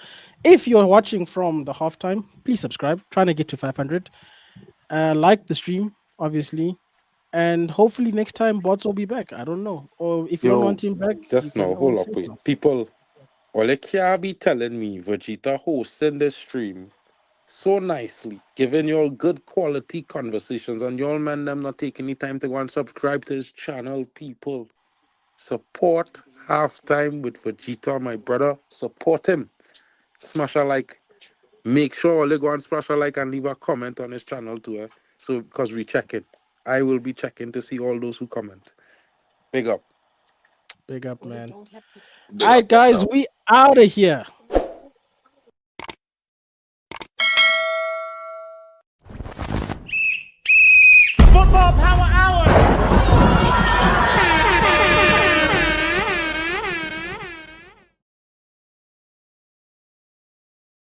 If you're watching from the halftime, please subscribe. Trying to get to 500. Like the stream, obviously, and hopefully next time bots will be back. I don't know. Or if you don't Yo, want him back, you just can now, hold always up, say wait. so. People, all they can't be telling me Vegeta hosting the stream so nicely, giving you all good quality conversations, and y'all man them not taking any time to go and subscribe to his channel, people. Support halftime with Vegeta, my brother. Support him. Smash a like. Make sure all they go and smash a like and leave a comment on his channel too. So because we check it. I will be checking to see all those who comment. Big up. Big up, man. Big All right, up guys, yourself. we out of here.